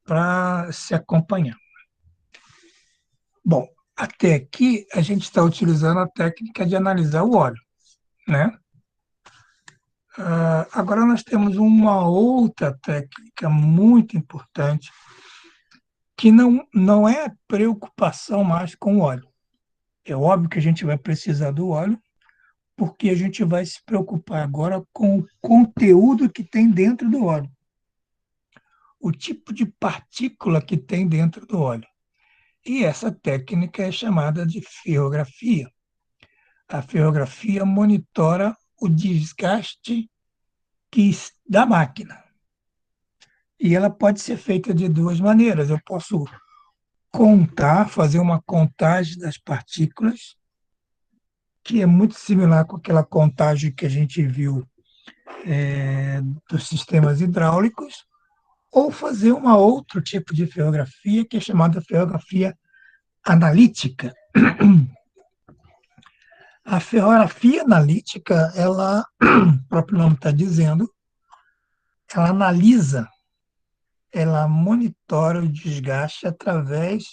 para se acompanhar. Bom, até aqui a gente está utilizando a técnica de analisar o óleo, né? Agora nós temos uma outra técnica muito importante que não é preocupação mais com o óleo. É óbvio que a gente vai precisar do óleo, porque a gente vai se preocupar agora com o conteúdo que tem dentro do óleo. o tipo de partícula que tem dentro do óleo. E essa técnica é chamada de ferrografia. A ferrografia monitora o desgaste da máquina. E ela pode ser feita de duas maneiras. Eu posso contar, fazer uma contagem das partículas, que é muito similar com aquela contagem que a gente viu dos sistemas hidráulicos, ou fazer uma outro tipo de ferrografia, que é chamada ferrografia analítica. A ferrografia analítica, ela, o próprio nome está dizendo, ela analisa, ela monitora o desgaste através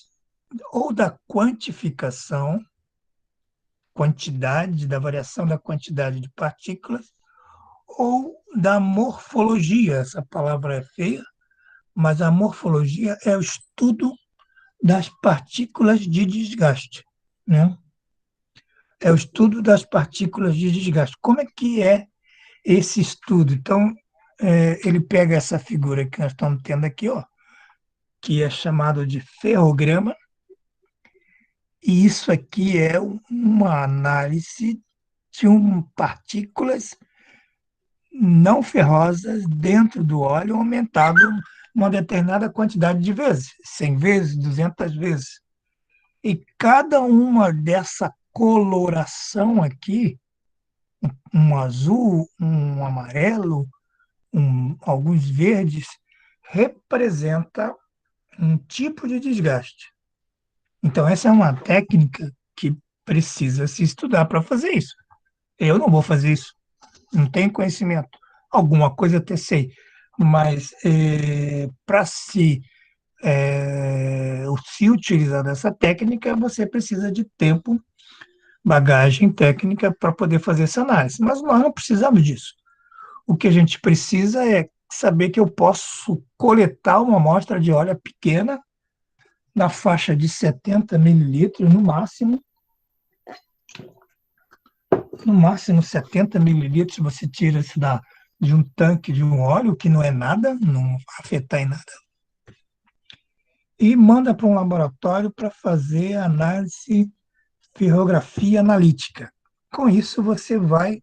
ou da quantificação, da variação da quantidade de partículas, ou da morfologia. Essa palavra é feia, mas a morfologia é o estudo das partículas de desgaste, né? É o estudo das partículas de desgaste. Como é que é esse estudo? Então, ele pega essa figura que nós estamos tendo aqui, ó, que é chamado de ferrograma, e isso aqui é uma análise de partículas não ferrosas dentro do óleo aumentado uma determinada quantidade de vezes, 100 vezes, 200 vezes. E cada uma dessa coloração aqui, um azul, um amarelo, alguns verdes, representa um tipo de desgaste. Então, essa é uma técnica que precisa se estudar para fazer isso. Eu não vou fazer isso, não tenho conhecimento. Alguma coisa até sei, mas para se utilizar dessa técnica, você precisa de tempo, bagagem técnica para poder fazer essa análise. Mas nós não precisamos disso. O que a gente precisa é saber que eu posso coletar uma amostra de óleo pequena, na faixa de 70 mililitros, no máximo 70 mililitros, você tira isso de um tanque de um óleo, que não é nada, não vai afetar em nada, e manda para um laboratório para fazer análise, ferrografia analítica. Com isso, você vai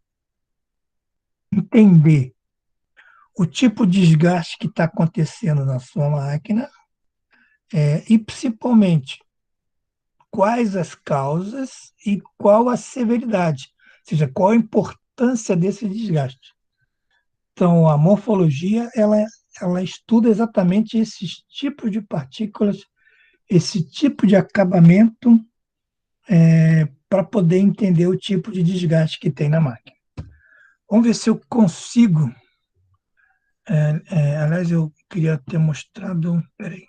entender o tipo de desgaste que está acontecendo na sua máquina, e principalmente quais as causas e qual a severidade, ou seja, qual a importância desse desgaste. Então, a morfologia, ela estuda exatamente esses tipos de partículas, esse tipo de acabamento, para poder entender o tipo de desgaste que tem na máquina. Vamos ver se eu consigo. Aliás, eu queria ter mostrado. Peraí.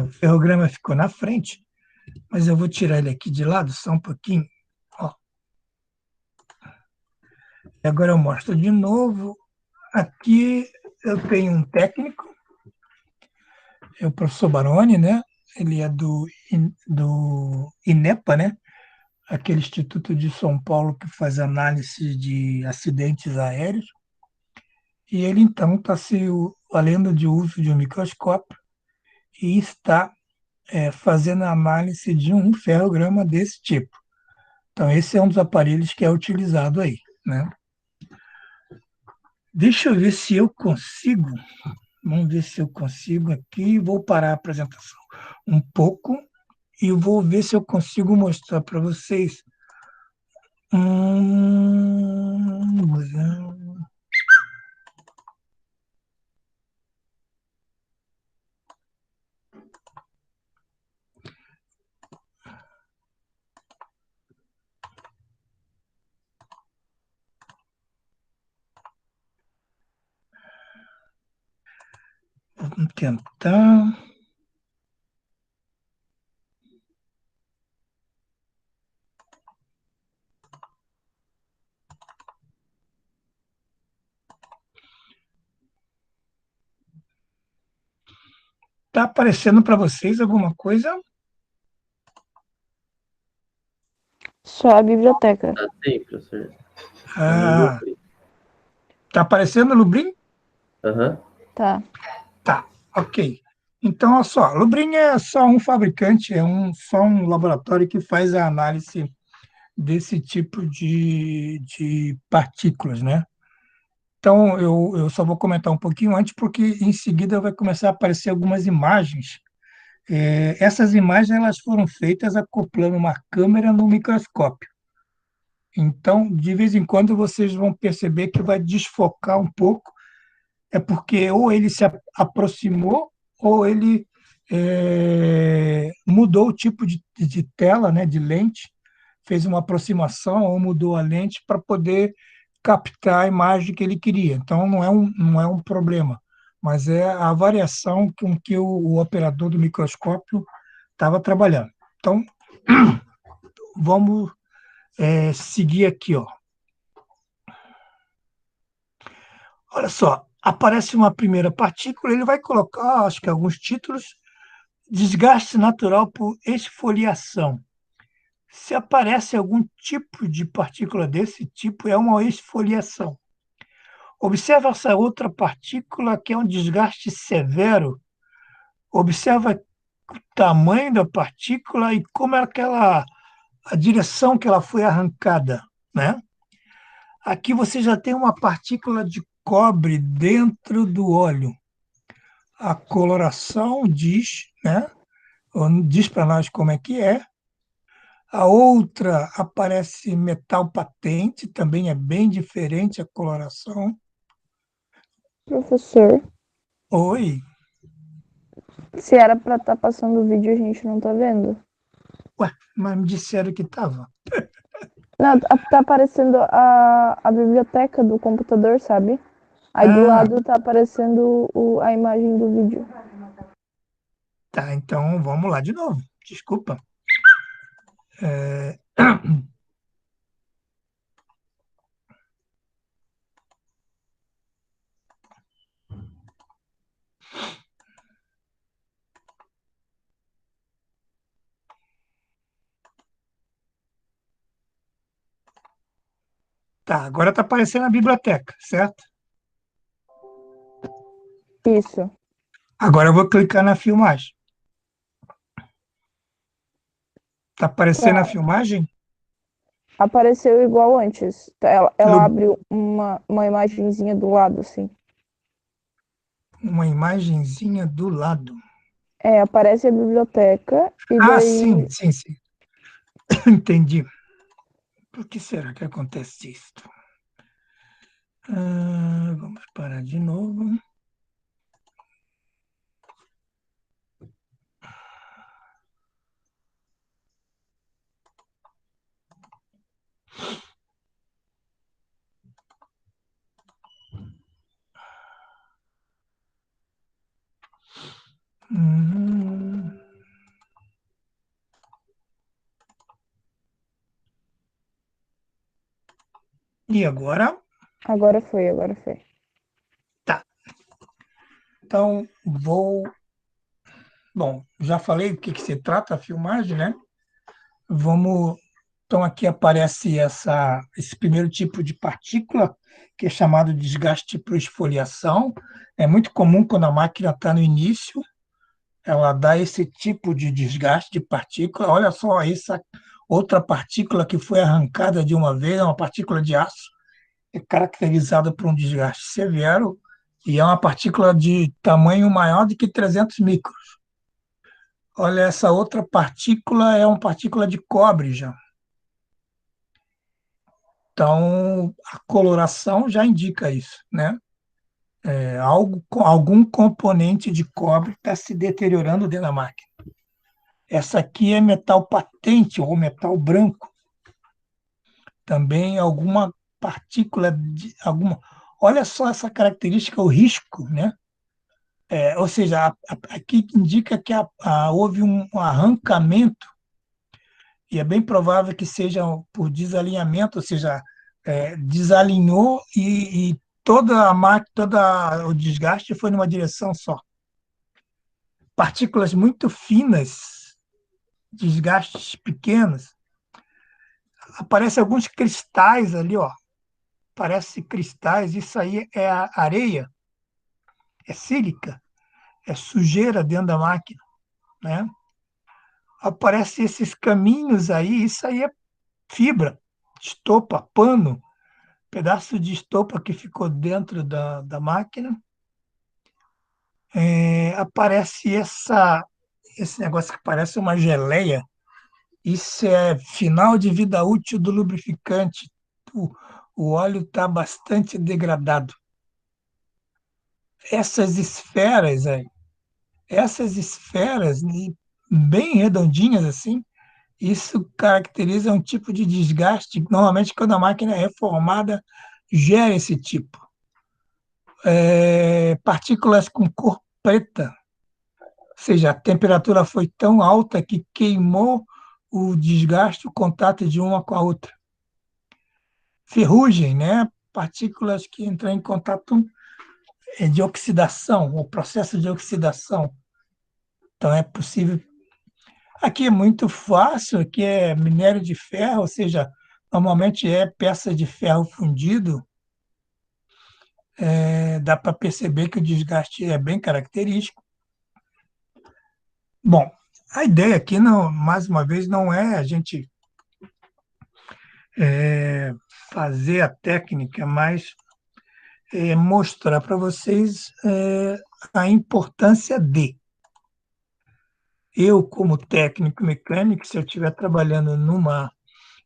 O ferrograma ficou na frente, mas eu vou tirar ele aqui de lado só um pouquinho. Ó. E agora eu mostro de novo. Aqui eu tenho um técnico, é o professor Baroni, né? Ele é do INEPA, né? Aquele Instituto de São Paulo que faz análise de acidentes aéreos. E ele, então, está se valendo de uso de um microscópio e está fazendo a análise de um ferrograma desse tipo. Então, esse é um dos aparelhos que é utilizado aí, né? Deixa eu ver se eu consigo. Vamos ver se eu consigo aqui. Vou parar a apresentação um pouco e vou ver se eu consigo mostrar para vocês. Vamos tentar. Está aparecendo para vocês alguma coisa? Só a biblioteca. Tá sim, professor. Ah, está aparecendo, Lubrin? Aham. Tá. Tá, ok. Então, olha só, Lubrin é só um fabricante, só um laboratório que faz a análise desse tipo de partículas, né? Então, eu só vou comentar um pouquinho antes, porque em seguida vai começar a aparecer algumas imagens. Essas imagens elas foram feitas acoplando uma câmera no microscópio. Então, de vez em quando, vocês vão perceber que vai desfocar um pouco, é porque ou ele se aproximou ou ele mudou o tipo de tela, né, de lente, fez uma aproximação ou mudou a lente para poder captar a imagem que ele queria. Então, não é um problema, mas é a variação com que o operador do microscópio estava trabalhando. Então, vamos seguir aqui, ó. Olha só, aparece uma primeira partícula, ele vai colocar, acho que alguns títulos, desgaste natural por esfoliação. Se aparece algum tipo de partícula desse tipo, é uma esfoliação. Observa essa outra partícula que é um desgaste severo. Observa o tamanho da partícula e como é a direção que ela foi arrancada, né? Aqui você já tem uma partícula de cobre dentro do óleo. A coloração diz, né? Diz para nós como é que é. A outra aparece metal patente, também é bem diferente a coloração. Professor, Oi, se era pra estar passando o vídeo, a gente não tá vendo. ué, mas me disseram que estava. Não, tá aparecendo a biblioteca do computador, sabe? Aí do Ah, lado tá aparecendo a imagem do vídeo. tá, então vamos lá de novo. Desculpa. É, Tá, agora está aparecendo a biblioteca, certo? Isso. Agora eu vou clicar na filmagem. Está aparecendo a Tá. filmagem? Apareceu igual antes. Ela Lu- abre uma imagenzinha do lado, assim. Uma imagenzinha do lado. É, aparece a biblioteca e Ah, sim, daí. sim, sim. Entendi. Por que será que acontece isso? Vamos parar de novo. Hum, E agora? Agora foi, agora foi. Tá. Então, Bom, já falei o que se trata a filmagem, né? Vamos. Então, aqui aparece esse primeiro tipo de partícula, que é chamado de desgaste por esfoliação. É muito comum quando a máquina está no início, ela dá esse tipo de desgaste de partícula. Olha só, essa outra partícula que foi arrancada de uma vez, é uma partícula de aço, é caracterizada por um desgaste severo e é uma partícula de tamanho maior do que 300 micros. Olha, essa outra partícula é uma partícula de cobre já. Então, a coloração já indica isso, né? Algum componente de cobre está se deteriorando dentro da máquina. Essa aqui é metal patente ou metal branco. Também alguma partícula de alguma. Olha só essa característica, o risco, né? Ou seja, aqui indica que houve um arrancamento e é bem provável que seja por desalinhamento, ou seja, desalinhou e toda a máquina, todo o desgaste foi numa direção só. Partículas muito finas, desgastes pequenos. Aparecem alguns cristais ali, ó. Parece cristais, isso aí é a areia. é sílica, é sujeira dentro da máquina, né? Aparecem esses caminhos aí, isso aí é fibra, estopa, pano, pedaço de estopa que ficou dentro da máquina. Aparece esse negócio que parece uma geleia. Isso é final de vida útil do lubrificante. O, o óleo está bastante degradado. Essas esferas aí, essas esferas bem redondinhas assim, isso caracteriza um tipo de desgaste. Normalmente, quando a máquina é reformada, gera esse tipo. Partículas com cor preta, ou seja, a temperatura foi tão alta que queimou o desgaste, o contato de uma com a outra. Ferrugem, né? Partículas que entram em contato de oxidação, o processo de oxidação. Então, é possível. Aqui é muito fácil, aqui é minério de ferro, ou seja, normalmente é peça de ferro fundido. Dá para perceber que o desgaste é bem característico. Bom, a ideia aqui, não, mais uma vez, não é a gente fazer a técnica, mas mostrar para vocês a importância de. Eu, como técnico mecânico, se eu estiver trabalhando numa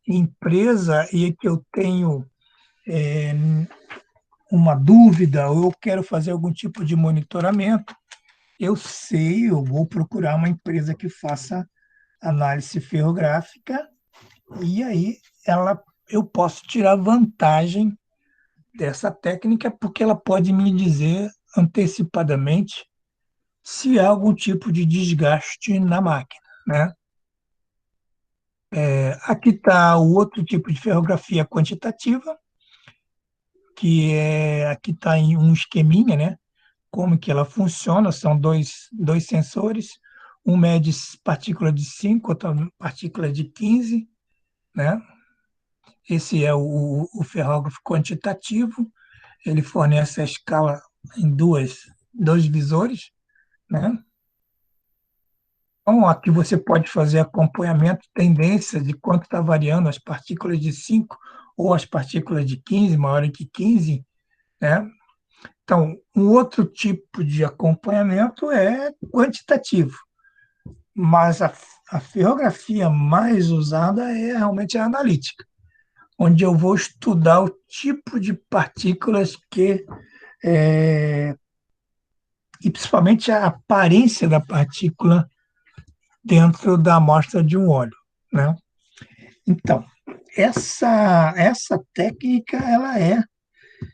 empresa e que eu tenho uma dúvida ou eu quero fazer algum tipo de monitoramento, eu sei, eu vou procurar uma empresa que faça análise ferrográfica e aí eu posso tirar vantagem dessa técnica porque ela pode me dizer antecipadamente se há algum tipo de desgaste na máquina, né? Aqui está o outro tipo de ferrografia quantitativa, aqui está em um esqueminha, né? Como que ela funciona, são dois sensores, um mede partícula de 5, outro partícula de 15, né? Esse é o ferrógrafo quantitativo, ele fornece a escala em dois visores, né? Então, aqui você pode fazer acompanhamento, tendência de quanto está variando as partículas de 5 ou as partículas de 15, maior que 15, né? Então, um outro tipo de acompanhamento é quantitativo, mas a ferrografia mais usada é realmente a analítica, onde eu vou estudar o tipo de partículas e principalmente a aparência da partícula dentro da amostra de um óleo, né? Então, essa técnica ela é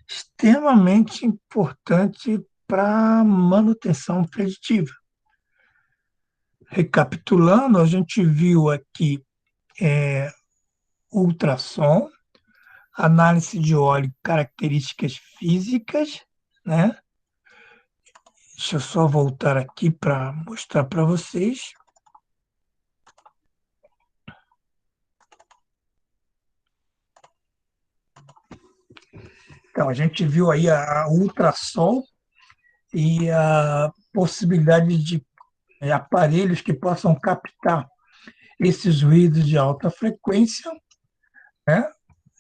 extremamente importante para manutenção preditiva. Recapitulando, a gente viu aqui ultrassom, análise de óleo, características físicas, né? Deixa eu só voltar aqui para mostrar para vocês. Então, a gente viu aí a ultrassom e a possibilidade de aparelhos que possam captar esses ruídos de alta frequência, né?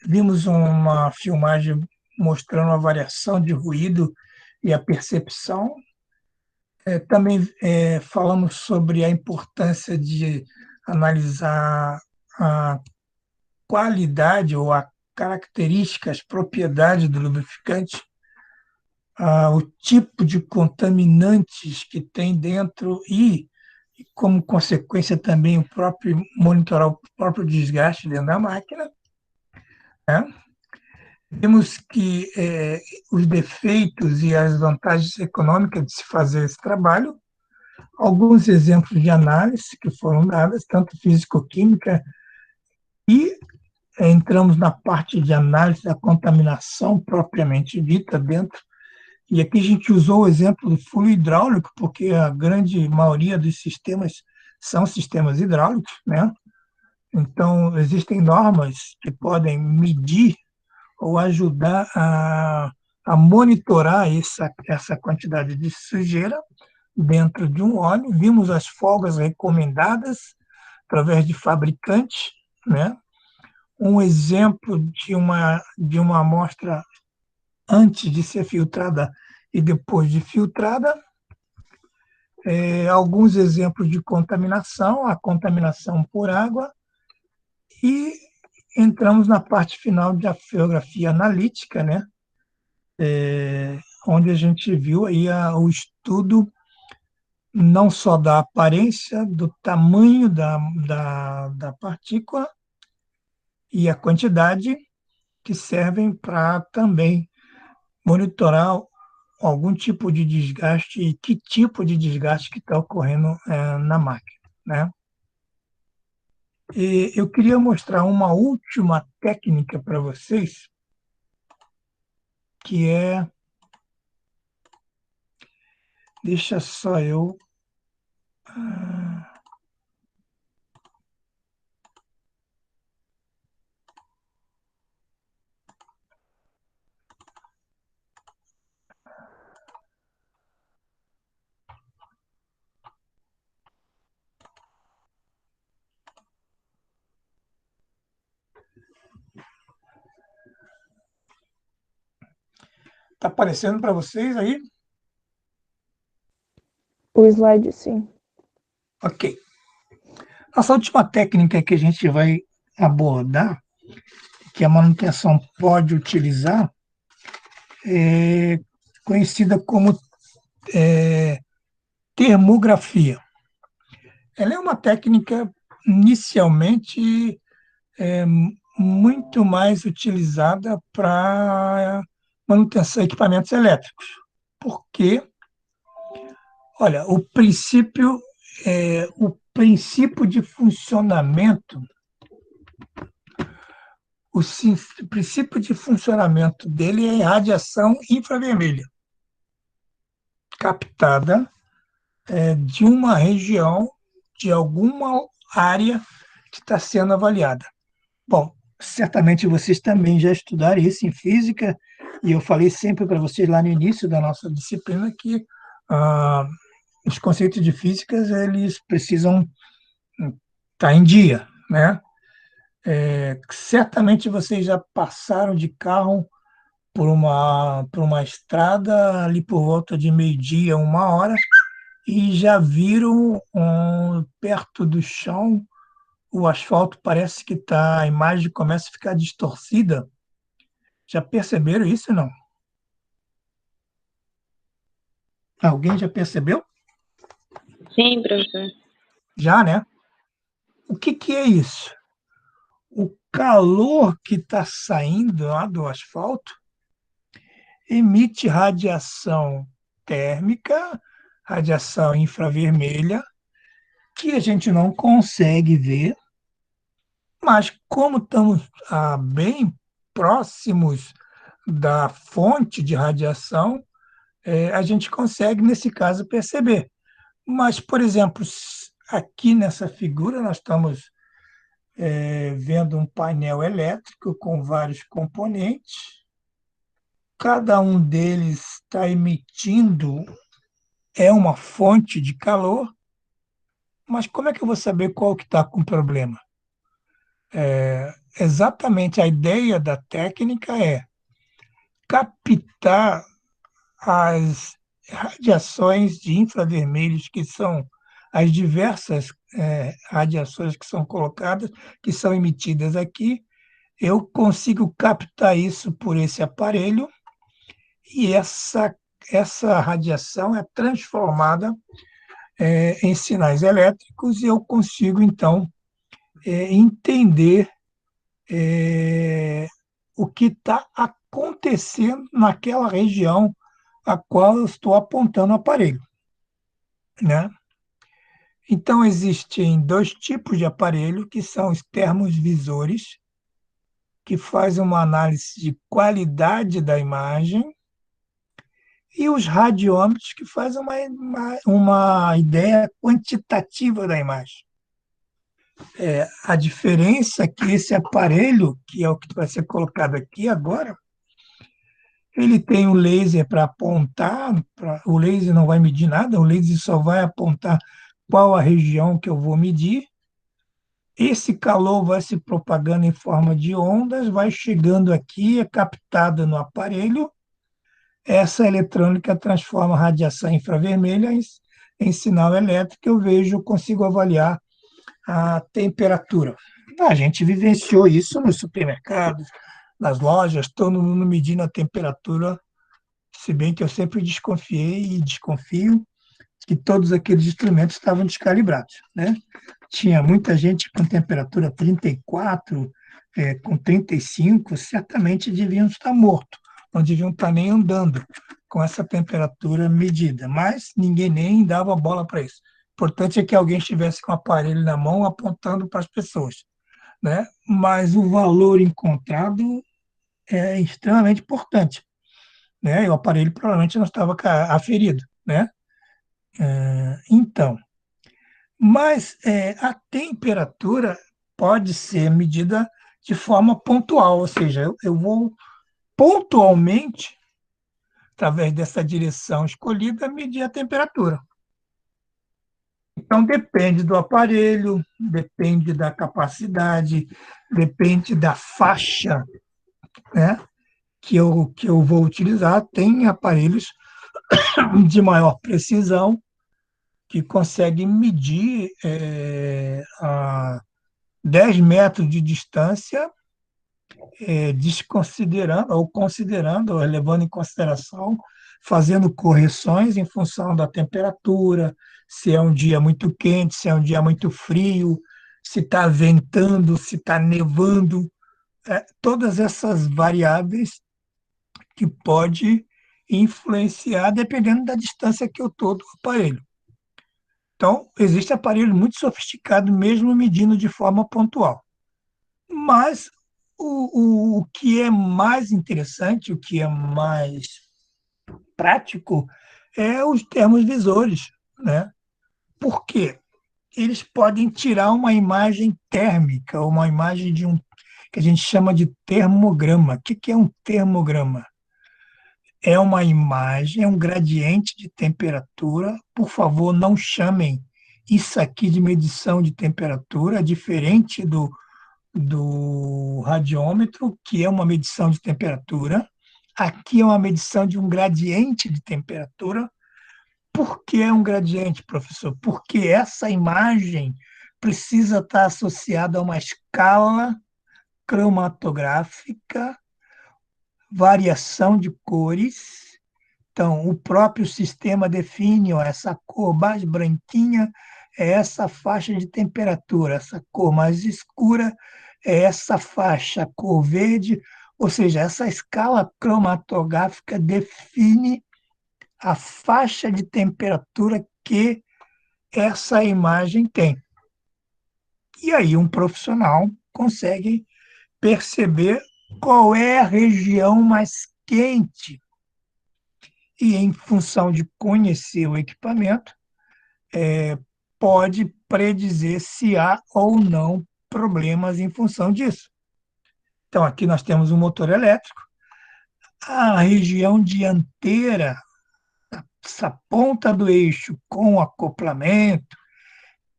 Vimos uma filmagem mostrando a variação de ruído e a percepção. Também falamos sobre a importância de analisar a qualidade ou a característica, as propriedades do lubrificante, o tipo de contaminantes que tem dentro e como consequência também o próprio monitorar o próprio desgaste dentro da máquina, né? Vimos que os defeitos e as vantagens econômicas de se fazer esse trabalho, alguns exemplos de análise que foram dadas, tanto físico-química, e entramos na parte de análise da contaminação propriamente dita dentro. E aqui a gente usou o exemplo do fluido hidráulico, porque a grande maioria dos sistemas são sistemas hidráulicos, né? Então, existem normas que podem medir ou ajudar a a monitorar essa quantidade de sujeira dentro de um óleo, vimos as folgas recomendadas através de fabricantes, né? Um exemplo de uma amostra antes de ser filtrada e depois de filtrada, alguns exemplos de contaminação, a contaminação por água, e entramos na parte final de geografia analítica, né? Onde a gente viu aí o estudo não só da aparência, do tamanho da partícula e a quantidade, que servem para também monitorar algum tipo de desgaste e que tipo de desgaste que está ocorrendo na máquina, né? E eu queria mostrar uma última técnica para vocês, que é... Deixa só eu... Está aparecendo para vocês aí? O slide, sim. Ok. Nossa última técnica que a gente vai abordar, que a manutenção pode utilizar, é conhecida como termografia. Ela é uma técnica inicialmente muito mais utilizada para manutenção de equipamentos elétricos, porque, olha, o princípio de funcionamento, o princípio de funcionamento dele é radiação infravermelha, captada de uma região, de alguma área que está sendo avaliada. Bom, certamente vocês também já estudaram isso em física, e eu falei sempre para vocês lá no início da nossa disciplina que ah, os conceitos de física eles precisam estar em dia, né? Certamente vocês já passaram de carro por uma estrada ali por volta de meio-dia, 1 hora, e já viram perto do chão o asfalto parece que a imagem começa a ficar distorcida. Já perceberam isso ou não? Alguém já percebeu? Sim, professor. Já, né? O que é isso? O calor que está saindo lá do asfalto emite radiação térmica, radiação infravermelha, que a gente não consegue ver, mas como estamos bem próximos da fonte de radiação, a gente consegue, nesse caso, perceber. Mas, por exemplo, aqui nessa figura, nós estamos vendo um painel elétrico com vários componentes, cada um deles está emitindo uma fonte de calor, mas como é que eu vou saber qual que está com problema? Exatamente a ideia da técnica é captar as radiações de infravermelhos, que são as diversas radiações que são colocadas, que são emitidas aqui. Eu consigo captar isso por esse aparelho e essa radiação é transformada em sinais elétricos e eu consigo, então, entender o que está acontecendo naquela região a qual eu estou apontando o aparelho, né? Então, existem dois tipos de aparelho, que são os termosvisores, que fazem uma análise de qualidade da imagem, e os radiômetros, que fazem uma ideia quantitativa da imagem. A diferença é que esse aparelho, que é o que vai ser colocado aqui agora, Ele tem o laser para apontar, o laser não vai medir nada, o laser só vai apontar qual a região que eu vou medir. Esse calor vai se propagando em forma de ondas, vai chegando aqui, é captado no aparelho. Essa eletrônica transforma a radiação infravermelha em sinal elétrico. Eu vejo, consigo avaliar a temperatura. A gente vivenciou isso nos supermercados, nas lojas, todo mundo medindo a temperatura, se bem que eu sempre desconfiei e desconfio que todos aqueles instrumentos estavam descalibrados, né? Tinha muita gente com temperatura 34, com 35, certamente deviam estar mortos, não deviam estar nem andando com essa temperatura medida, mas ninguém nem dava bola para isso. O importante é que alguém estivesse com o aparelho na mão apontando para as pessoas, né? Mas o valor encontrado é extremamente importante, né? E o aparelho provavelmente não estava aferido, né? Então, mas a temperatura pode ser medida de forma pontual, ou seja, eu vou pontualmente, através dessa direção escolhida, medir a temperatura. Então, depende do aparelho, depende da capacidade, depende da faixa, né, que eu vou utilizar. Tem aparelhos de maior precisão que conseguem medir a 10 metros de distância, desconsiderando, ou considerando, ou levando em consideração, fazendo correções em função da temperatura, se é um dia muito quente, se é um dia muito frio, se está ventando, se está nevando, todas essas variáveis que pode influenciar dependendo da distância que eu estou do aparelho. Então, existe aparelho muito sofisticado, mesmo medindo de forma pontual. Mas o que é mais interessante, o que é mais prático, é os termos visores, né? Por quê? Eles podem tirar uma imagem térmica, uma imagem de que a gente chama de termograma. O que é um termograma? É uma imagem, é um gradiente de temperatura. Por favor, não chamem isso aqui de medição de temperatura, é diferente do radiômetro, que é uma medição de temperatura. Aqui é uma medição de um gradiente de temperatura. Por que é um gradiente, professor? Porque essa imagem precisa estar associada a uma escala cromatográfica, variação de cores. Então, o próprio sistema define, ó, essa cor mais branquinha é essa faixa de temperatura, essa cor mais escura é essa faixa, cor verde, ou seja, essa escala cromatográfica define a faixa de temperatura que essa imagem tem. E aí um profissional consegue perceber qual é a região mais quente e, em função de conhecer o equipamento, pode predizer se há ou não problemas em função disso. Então, aqui nós temos um motor elétrico, a região dianteira, essa ponta do eixo com acoplamento,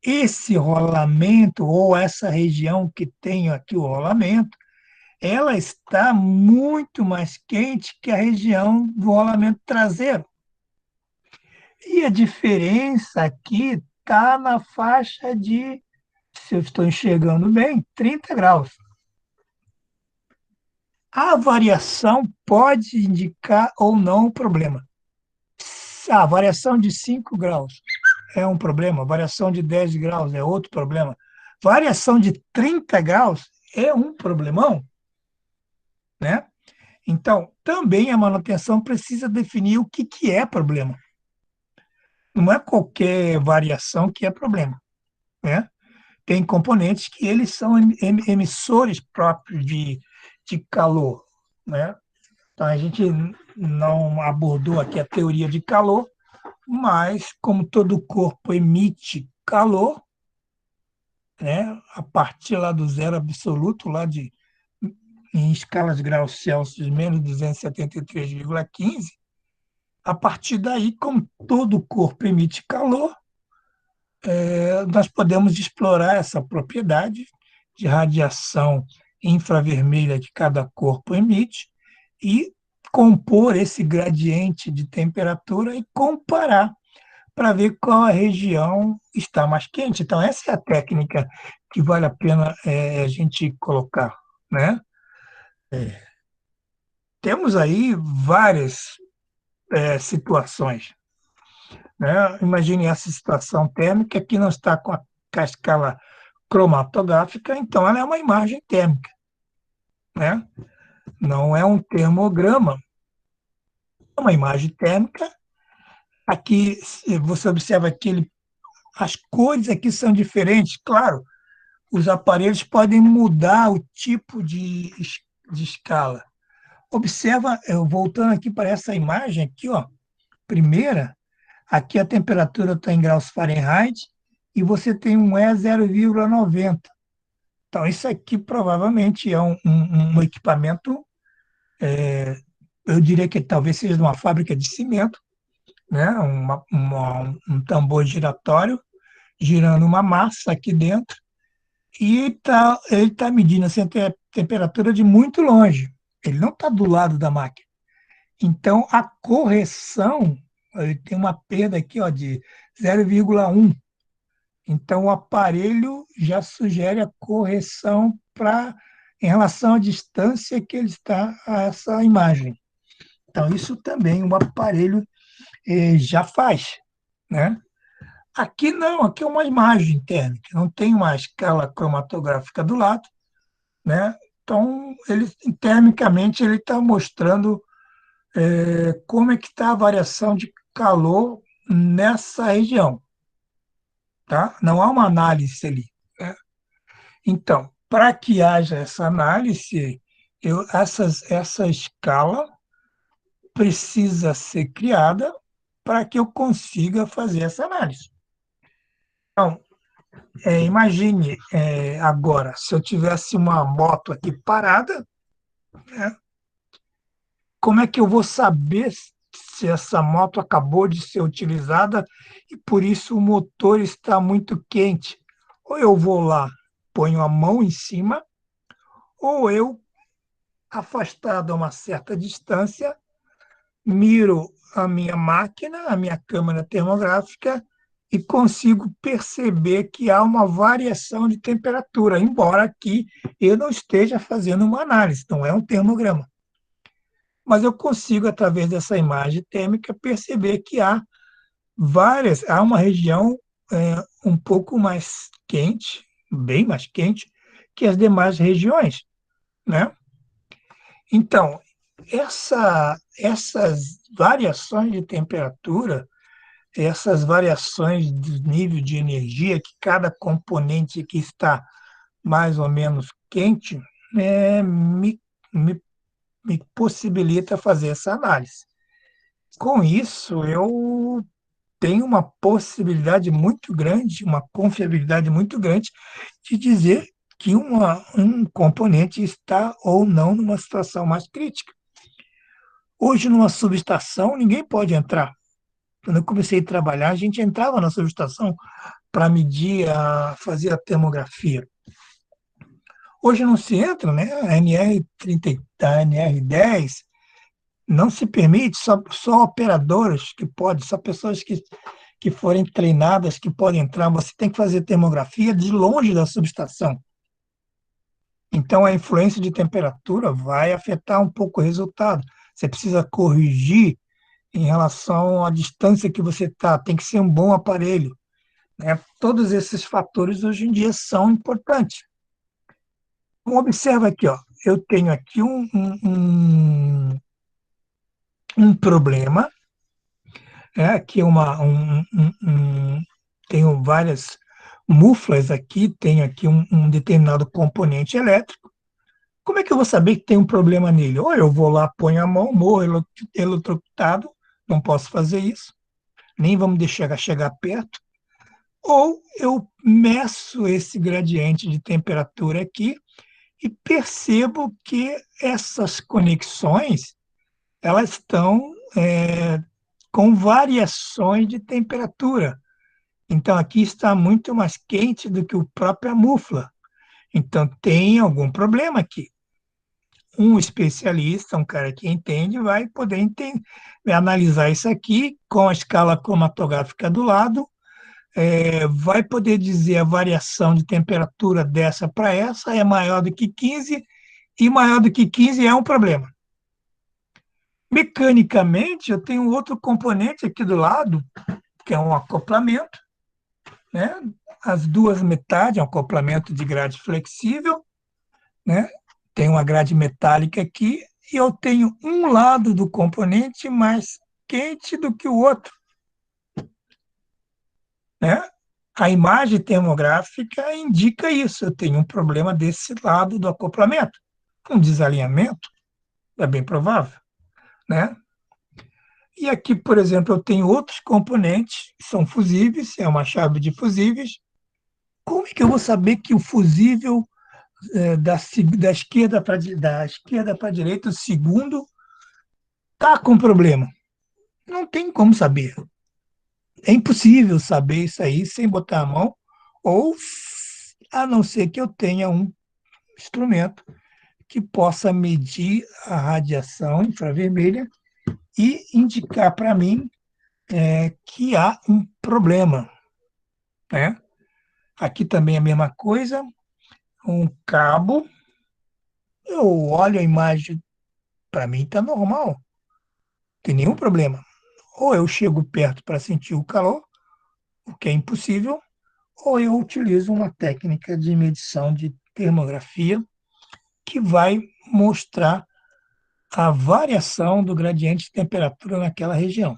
esse rolamento, ou essa região que tem aqui o rolamento, ela está muito mais quente que a região do rolamento traseiro. E a diferença aqui está na faixa de, se eu estou enxergando bem, 30 graus. A variação pode indicar ou não o problema. A variação de 5 graus é um problema, variação de 10 graus é outro problema, variação de 30 graus é um problemão, né? Então, também a manutenção precisa definir o que é problema. Não é qualquer variação que é problema, né? Tem componentes que eles são emissores próprios de calor, né? Então, a gente não abordou aqui a teoria de calor, mas como todo corpo emite calor, né, a partir lá do zero absoluto, lá de em escalas de graus Celsius menos 273,15, a partir daí, como todo corpo emite calor, nós podemos explorar essa propriedade de radiação infravermelha que cada corpo emite e compor esse gradiente de temperatura e comparar para ver qual a região está mais quente. Então, essa é a técnica que vale a pena a gente colocar, né? Temos aí várias situações, né? Imagine essa situação térmica que não está com a escala cromatográfica, então ela é uma imagem térmica, né? Não é um termograma, é uma imagem térmica. Aqui você observa que as cores aqui são diferentes, claro, os aparelhos podem mudar o tipo de escala. Observa, voltando aqui para essa imagem aqui, ó, primeira, aqui a temperatura está em graus Fahrenheit e você tem um E 0,90. Então, isso aqui provavelmente é um equipamento, eu diria que talvez seja de uma fábrica de cimento, né? Um tambor giratório, girando uma massa aqui dentro, e ele tá medindo essa temperatura de muito longe. Ele não está do lado da máquina. Então, a correção, ele tem uma perda aqui, ó, de 0,1. Então, o aparelho já sugere a correção em relação à distância que ele está a essa imagem. Então, isso também o aparelho já faz, né? Aqui não, aqui é uma imagem térmica, não tem uma escala cromatográfica do lado, né? Então, termicamente, ele está mostrando como é que está a variação de calor nessa região, tá? Não há uma análise ali, né? Então, para que haja essa análise, essa escala precisa ser criada para que eu consiga fazer essa análise. Então, imagine agora, se eu tivesse uma moto aqui parada, né, como é que eu vou saber se essa moto acabou de ser utilizada e por isso o motor está muito quente? Ou eu vou lá, ponho a mão em cima, ou eu, afastado a uma certa distância, miro a minha máquina, a minha câmera termográfica, e consigo perceber que há uma variação de temperatura, embora aqui eu não esteja fazendo uma análise, não é um termograma. Mas eu consigo, através dessa imagem térmica, perceber que há uma região um pouco mais quente, bem mais quente, que as demais regiões, né? Então, essas variações de temperatura, essas variações de nível de energia, que cada componente que está mais ou menos quente, me possibilita fazer essa análise. Com isso, eu tenho uma possibilidade muito grande, uma confiabilidade muito grande de dizer que um componente está ou não numa situação mais crítica. Hoje, numa subestação, ninguém pode entrar. Quando eu comecei a trabalhar, a gente entrava na subestação para medir, fazer a termografia. Hoje não se entra, né? A NR30, a NR10 não se permite, só operadoras que podem, só pessoas que forem treinadas que podem entrar. Você tem que fazer termografia de longe da subestação. Então, a influência de temperatura vai afetar um pouco o resultado. Você precisa corrigir em relação à distância que você está. Tem que ser um bom aparelho, né? Todos esses fatores hoje em dia são importantes. Então, observa aqui, ó, eu tenho aqui um problema, aqui tenho várias muflas aqui, tenho aqui um determinado componente elétrico. Como é que eu vou saber que tem um problema nele? Ou eu vou lá, ponho a mão, morro eletrocutado, não posso fazer isso, nem vamos deixar chegar perto. Ou eu meço esse gradiente de temperatura aqui e percebo que essas conexões elas estão com variações de temperatura. Então, aqui está muito mais quente do que o próprio mufla. Então, tem algum problema aqui. Um especialista, um cara que entende, vai poder vai analisar isso aqui com a escala cromatográfica do lado, vai poder dizer a variação de temperatura dessa para essa é maior do que 15, e maior do que 15 é um problema. Mecanicamente, eu tenho outro componente aqui do lado, que é um acoplamento, né? As duas metades, é um acoplamento de grade flexível, né? Tem uma grade metálica aqui, e eu tenho um lado do componente mais quente do que o outro, né? A imagem termográfica indica isso. Eu tenho um problema desse lado do acoplamento. Um desalinhamento é bem provável, né? E aqui, por exemplo, eu tenho outros componentes que são fusíveis, é uma chave de fusíveis. Como é que eu vou saber que o fusível da esquerda para a direita, o segundo, está com problema? Não tem como saber. É impossível saber isso aí sem botar a mão, ou a não ser que eu tenha um instrumento que possa medir a radiação infravermelha e indicar para mim que há um problema, né? Aqui também é a mesma coisa, um cabo, eu olho a imagem, para mim está normal, não tem nenhum problema. Ou eu chego perto para sentir o calor, o que é impossível, ou eu utilizo uma técnica de medição de termografia que vai mostrar a variação do gradiente de temperatura naquela região.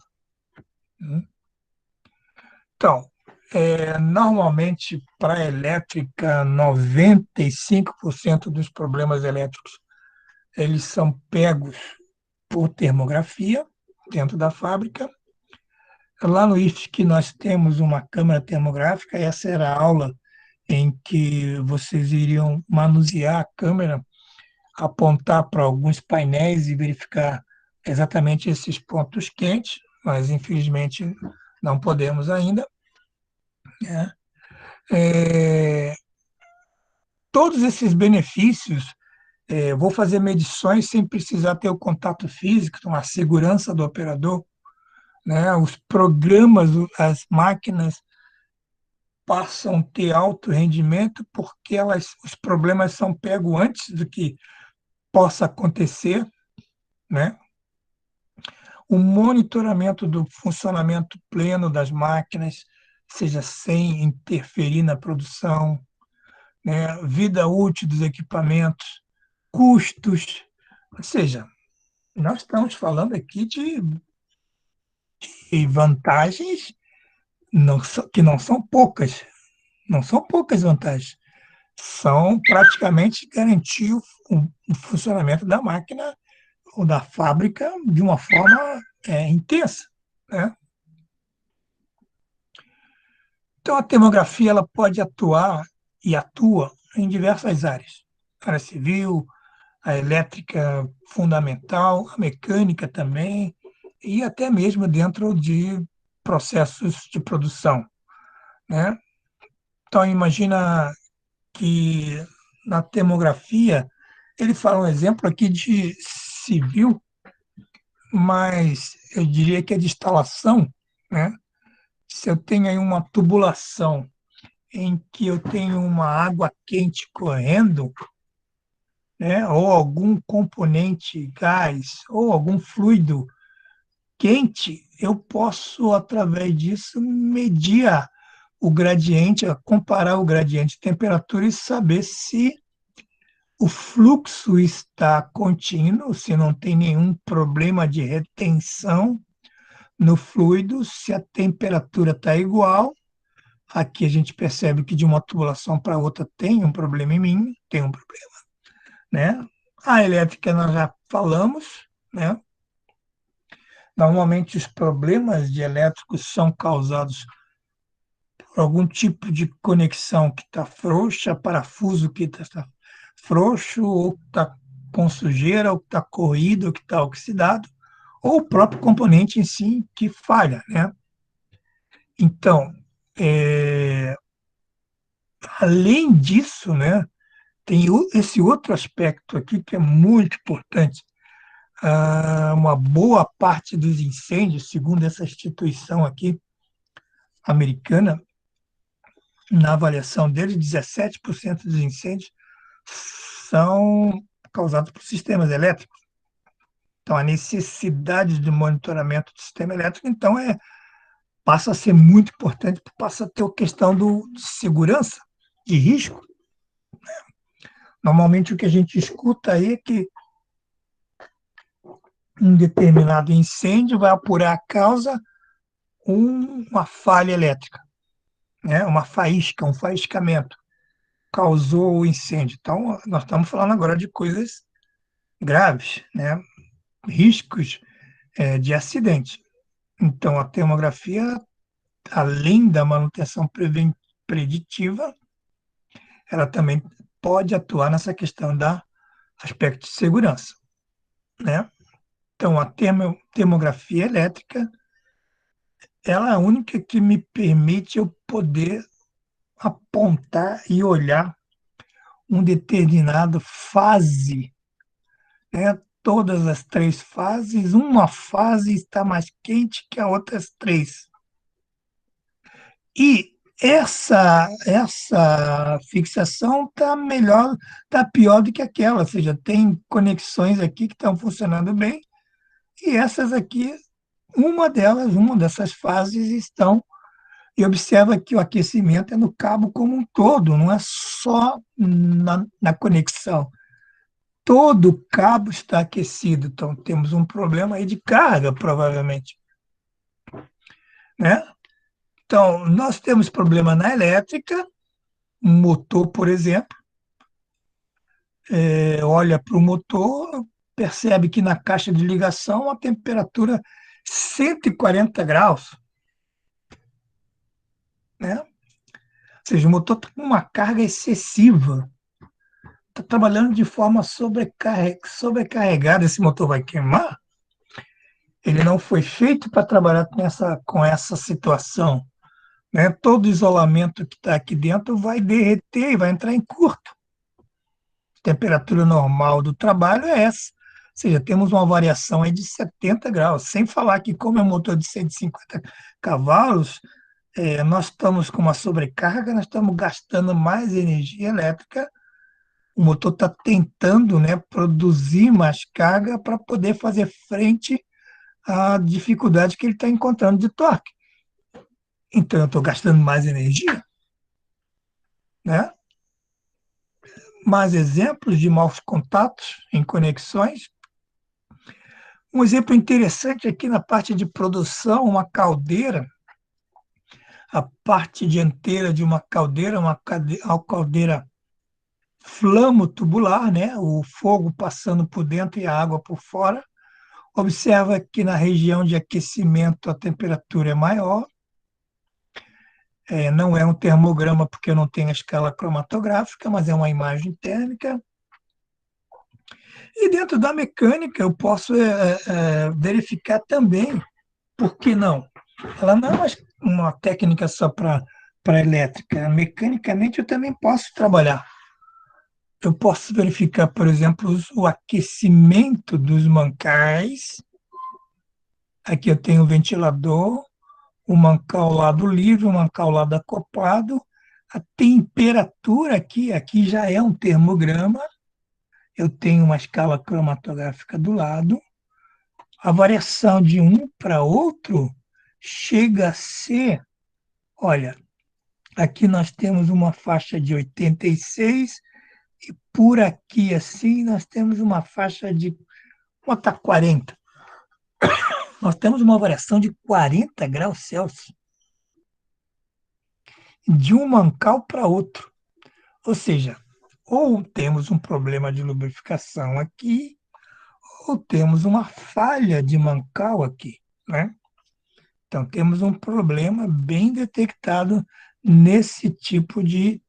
Então, normalmente, para a elétrica, 95% dos problemas elétricos eles são pegos por termografia dentro da fábrica. Lá no IFSC nós temos uma câmara termográfica, essa era a aula em que vocês iriam manusear a câmera, apontar para alguns painéis e verificar exatamente esses pontos quentes, mas infelizmente não podemos ainda, né? Todos esses benefícios, vou fazer medições sem precisar ter o contato físico, então a segurança do operador, né? Os programas, as máquinas passam a ter alto rendimento porque os problemas são pegos antes do que possa acontecer, né? O monitoramento do funcionamento pleno das máquinas, seja sem interferir na produção, né? Vida útil dos equipamentos, custos, ou seja, nós estamos falando aqui de vantagens que não são poucas, não são poucas vantagens, são praticamente garantir o funcionamento da máquina ou da fábrica de uma forma intensa, né? Então, a termografia ela pode atuar e atua em diversas áreas. A área civil, a elétrica fundamental, a mecânica também, e até mesmo dentro de processos de produção, né? Então, imagina que na termografia, ele fala um exemplo aqui de civil, mas eu diria que é de instalação, né? Se eu tenho aí uma tubulação em que eu tenho uma água quente correndo, né, ou algum componente gás, ou algum fluido quente, eu posso, através disso, medir o gradiente, comparar o gradiente de temperatura e saber se o fluxo está contínuo, se não tem nenhum problema de retenção no fluido, se a temperatura está igual. Aqui a gente percebe que de uma tubulação para outra tem um problema em mim, tem um problema, né? A elétrica nós já falamos, né? Normalmente os problemas de elétricos são causados por algum tipo de conexão que está frouxa, parafuso que está frouxo, ou que está com sujeira, ou que está corroído, ou que está oxidado, ou o próprio componente em si que falha, né? Então, é, além disso, né, tem esse outro aspecto aqui que é muito importante. Uma boa parte dos incêndios, segundo essa instituição aqui americana, na avaliação deles, 17% dos incêndios são causados por sistemas elétricos. Então, a necessidade de monitoramento do sistema elétrico, então, passa a ser muito importante, passa a ter a questão de segurança, de risco. Normalmente, o que a gente escuta aí é que um determinado incêndio vai apurar a causa uma falha elétrica, né? Uma faísca, um faiscamento causou o incêndio. Então, nós estamos falando agora de coisas graves, né? Riscos de acidente. Então, a termografia, além da manutenção preditiva, ela também pode atuar nessa questão da aspecto de segurança, né? Então, a termografia elétrica, ela é a única que me permite eu poder apontar e olhar uma determinada fase, né? Todas as três fases, uma fase está mais quente que as outras três. E essa fixação está melhor, está pior do que aquela, ou seja, tem conexões aqui que estão funcionando bem, e essas aqui, uma dessas fases estão, e observa que o aquecimento é no cabo como um todo, não é só na conexão. Todo o cabo está aquecido, então temos um problema aí de carga, provavelmente, né? Então, nós temos problema na elétrica, um motor, por exemplo, olha para o motor, percebe que na caixa de ligação a temperatura 140 graus, né? Ou seja, o motor está com uma carga excessiva, está trabalhando de forma sobrecarregada, esse motor vai queimar. Ele não foi feito para trabalhar com essa situação, né? Todo isolamento que está aqui dentro vai derreter e vai entrar em curto. A temperatura normal do trabalho é essa. Ou seja, temos uma variação aí de 70 graus. Sem falar que, como é um motor de 150 cavalos, nós estamos com uma sobrecarga, nós estamos gastando mais energia elétrica. O motor está tentando, né, produzir mais carga para poder fazer frente à dificuldade que ele está encontrando de torque. Então, eu estou gastando mais energia, né? Mais exemplos de maus contatos em conexões. Um exemplo interessante aqui na parte de produção, uma caldeira, a parte dianteira de uma caldeira, uma caldeira flamo-tubular, né? O fogo passando por dentro e a água por fora. Observa que na região de aquecimento a temperatura é maior. Não é um termograma porque eu não tenho a escala cromatográfica, mas é uma imagem térmica. E dentro da mecânica eu posso verificar também, por que não? Ela não é uma técnica só para elétrica. Mecanicamente eu também posso trabalhar. Eu posso verificar, por exemplo, o aquecimento dos mancais. Aqui eu tenho o ventilador, o mancal lado livre, o mancal lado acoplado. A temperatura aqui já é um termograma. Eu tenho uma escala cromatográfica do lado. A variação de um para outro chega a ser, olha, aqui nós temos uma faixa de 86 e por aqui assim nós temos uma faixa de, vamos botar 40. Nós temos uma variação de 40 graus Celsius de um mancal para outro. Ou seja, ou temos um problema de lubrificação aqui, ou temos uma falha de mancal aqui, né? Então, temos um problema bem detectado nesse tipo de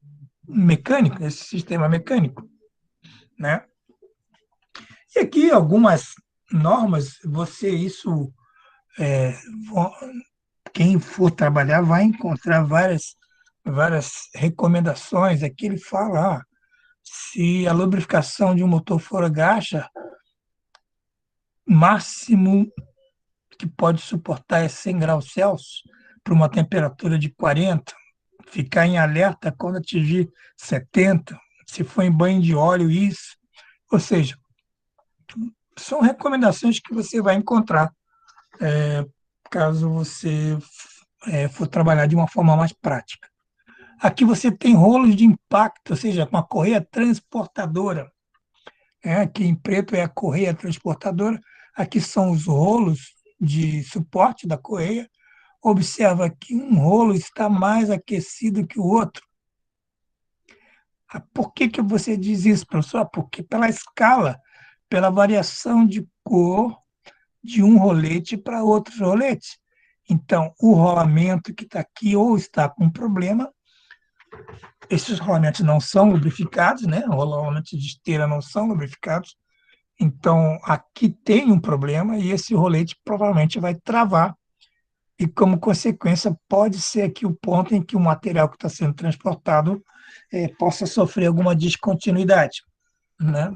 mecânico, nesse sistema mecânico. né? E aqui algumas normas, é, vo- quem for trabalhar vai encontrar várias recomendações. Aqui ele fala, se a lubrificação de um motor for a graxa, máximo que pode suportar é 100 graus Celsius para uma temperatura de 40, ficar em alerta quando atingir 70, se for em banho de óleo, isso. Ou seja, são recomendações que você vai encontrar caso você for trabalhar de uma forma mais prática. Aqui você tem rolos de impacto, ou seja, com a correia transportadora. Aqui em preto é a correia transportadora, aqui são os rolos de suporte da correia. Observa que um rolo está mais aquecido que o outro. Por que você diz isso, professor? Porque pela escala, pela variação de cor de um rolete para outros roletes. Então, o rolamento que está aqui ou está com problema, esses rolamentos não são lubrificados, né? Os rolamentos de esteira não são lubrificados. Então, aqui tem um problema e esse rolete provavelmente vai travar. E, como consequência, pode ser aqui o ponto em que o material que está sendo transportado possa sofrer alguma descontinuidade, né?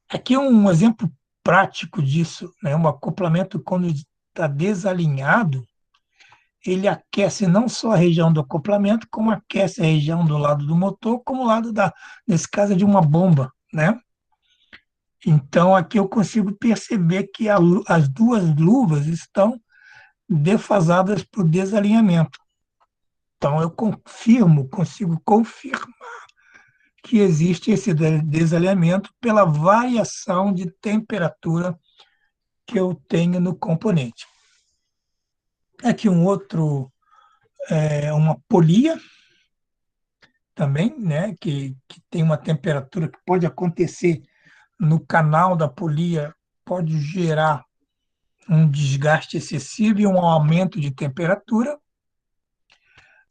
Aqui é um exemplo prático disso, né? Um acoplamento, quando está desalinhado, ele aquece não só a região do acoplamento, como aquece a região do lado do motor, como o lado nesse caso, de uma bomba, né? Então, aqui eu consigo perceber que as duas luvas estão defasadas para o desalinhamento. Então, eu consigo confirmar que existe esse desalinhamento pela variação de temperatura que eu tenho no componente. Aqui uma polia também, né, que tem uma temperatura que pode acontecer no canal da polia, pode gerar um desgaste excessivo e um aumento de temperatura.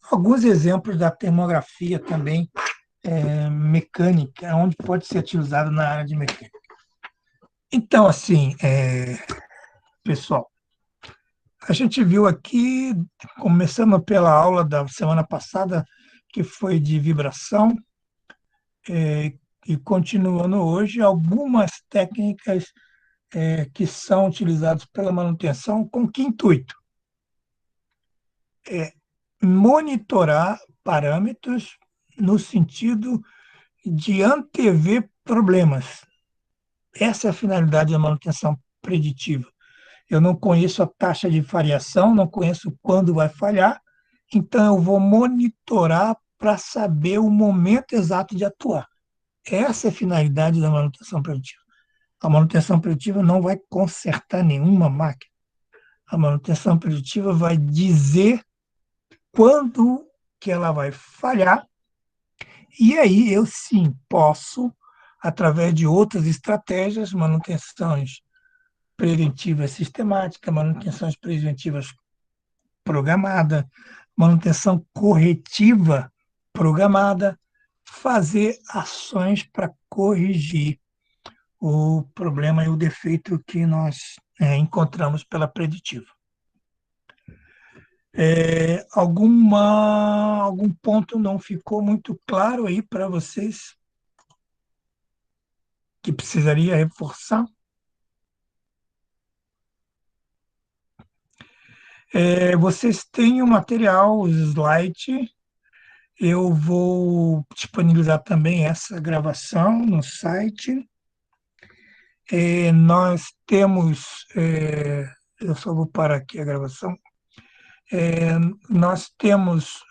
Alguns exemplos da termografia também mecânica, onde pode ser utilizado na área de mecânica. Então, assim, pessoal, a gente viu aqui, começando pela aula da semana passada, que foi de vibração, e continuando hoje, algumas técnicas que são utilizadas pela manutenção, com que intuito? Monitorar parâmetros no sentido de antever problemas. Essa é a finalidade da manutenção preditiva. Eu não conheço a taxa de variação, não conheço quando vai falhar, então eu vou monitorar para saber o momento exato de atuar. Essa é a finalidade da manutenção preditiva. A manutenção preditiva não vai consertar nenhuma máquina. A manutenção preditiva vai dizer quando que ela vai falhar, e aí eu sim posso, através de outras estratégias, manutenções preventivas sistemáticas, manutenções preventivas programada, manutenção corretiva programada, fazer ações para corrigir o problema e o defeito que nós encontramos pela preditiva. Algum ponto não ficou muito claro aí para vocês que precisaria reforçar? Vocês têm o material, o slide. Eu vou disponibilizar também essa gravação no site. Nós temos, eu só vou parar aqui a gravação. Nós temos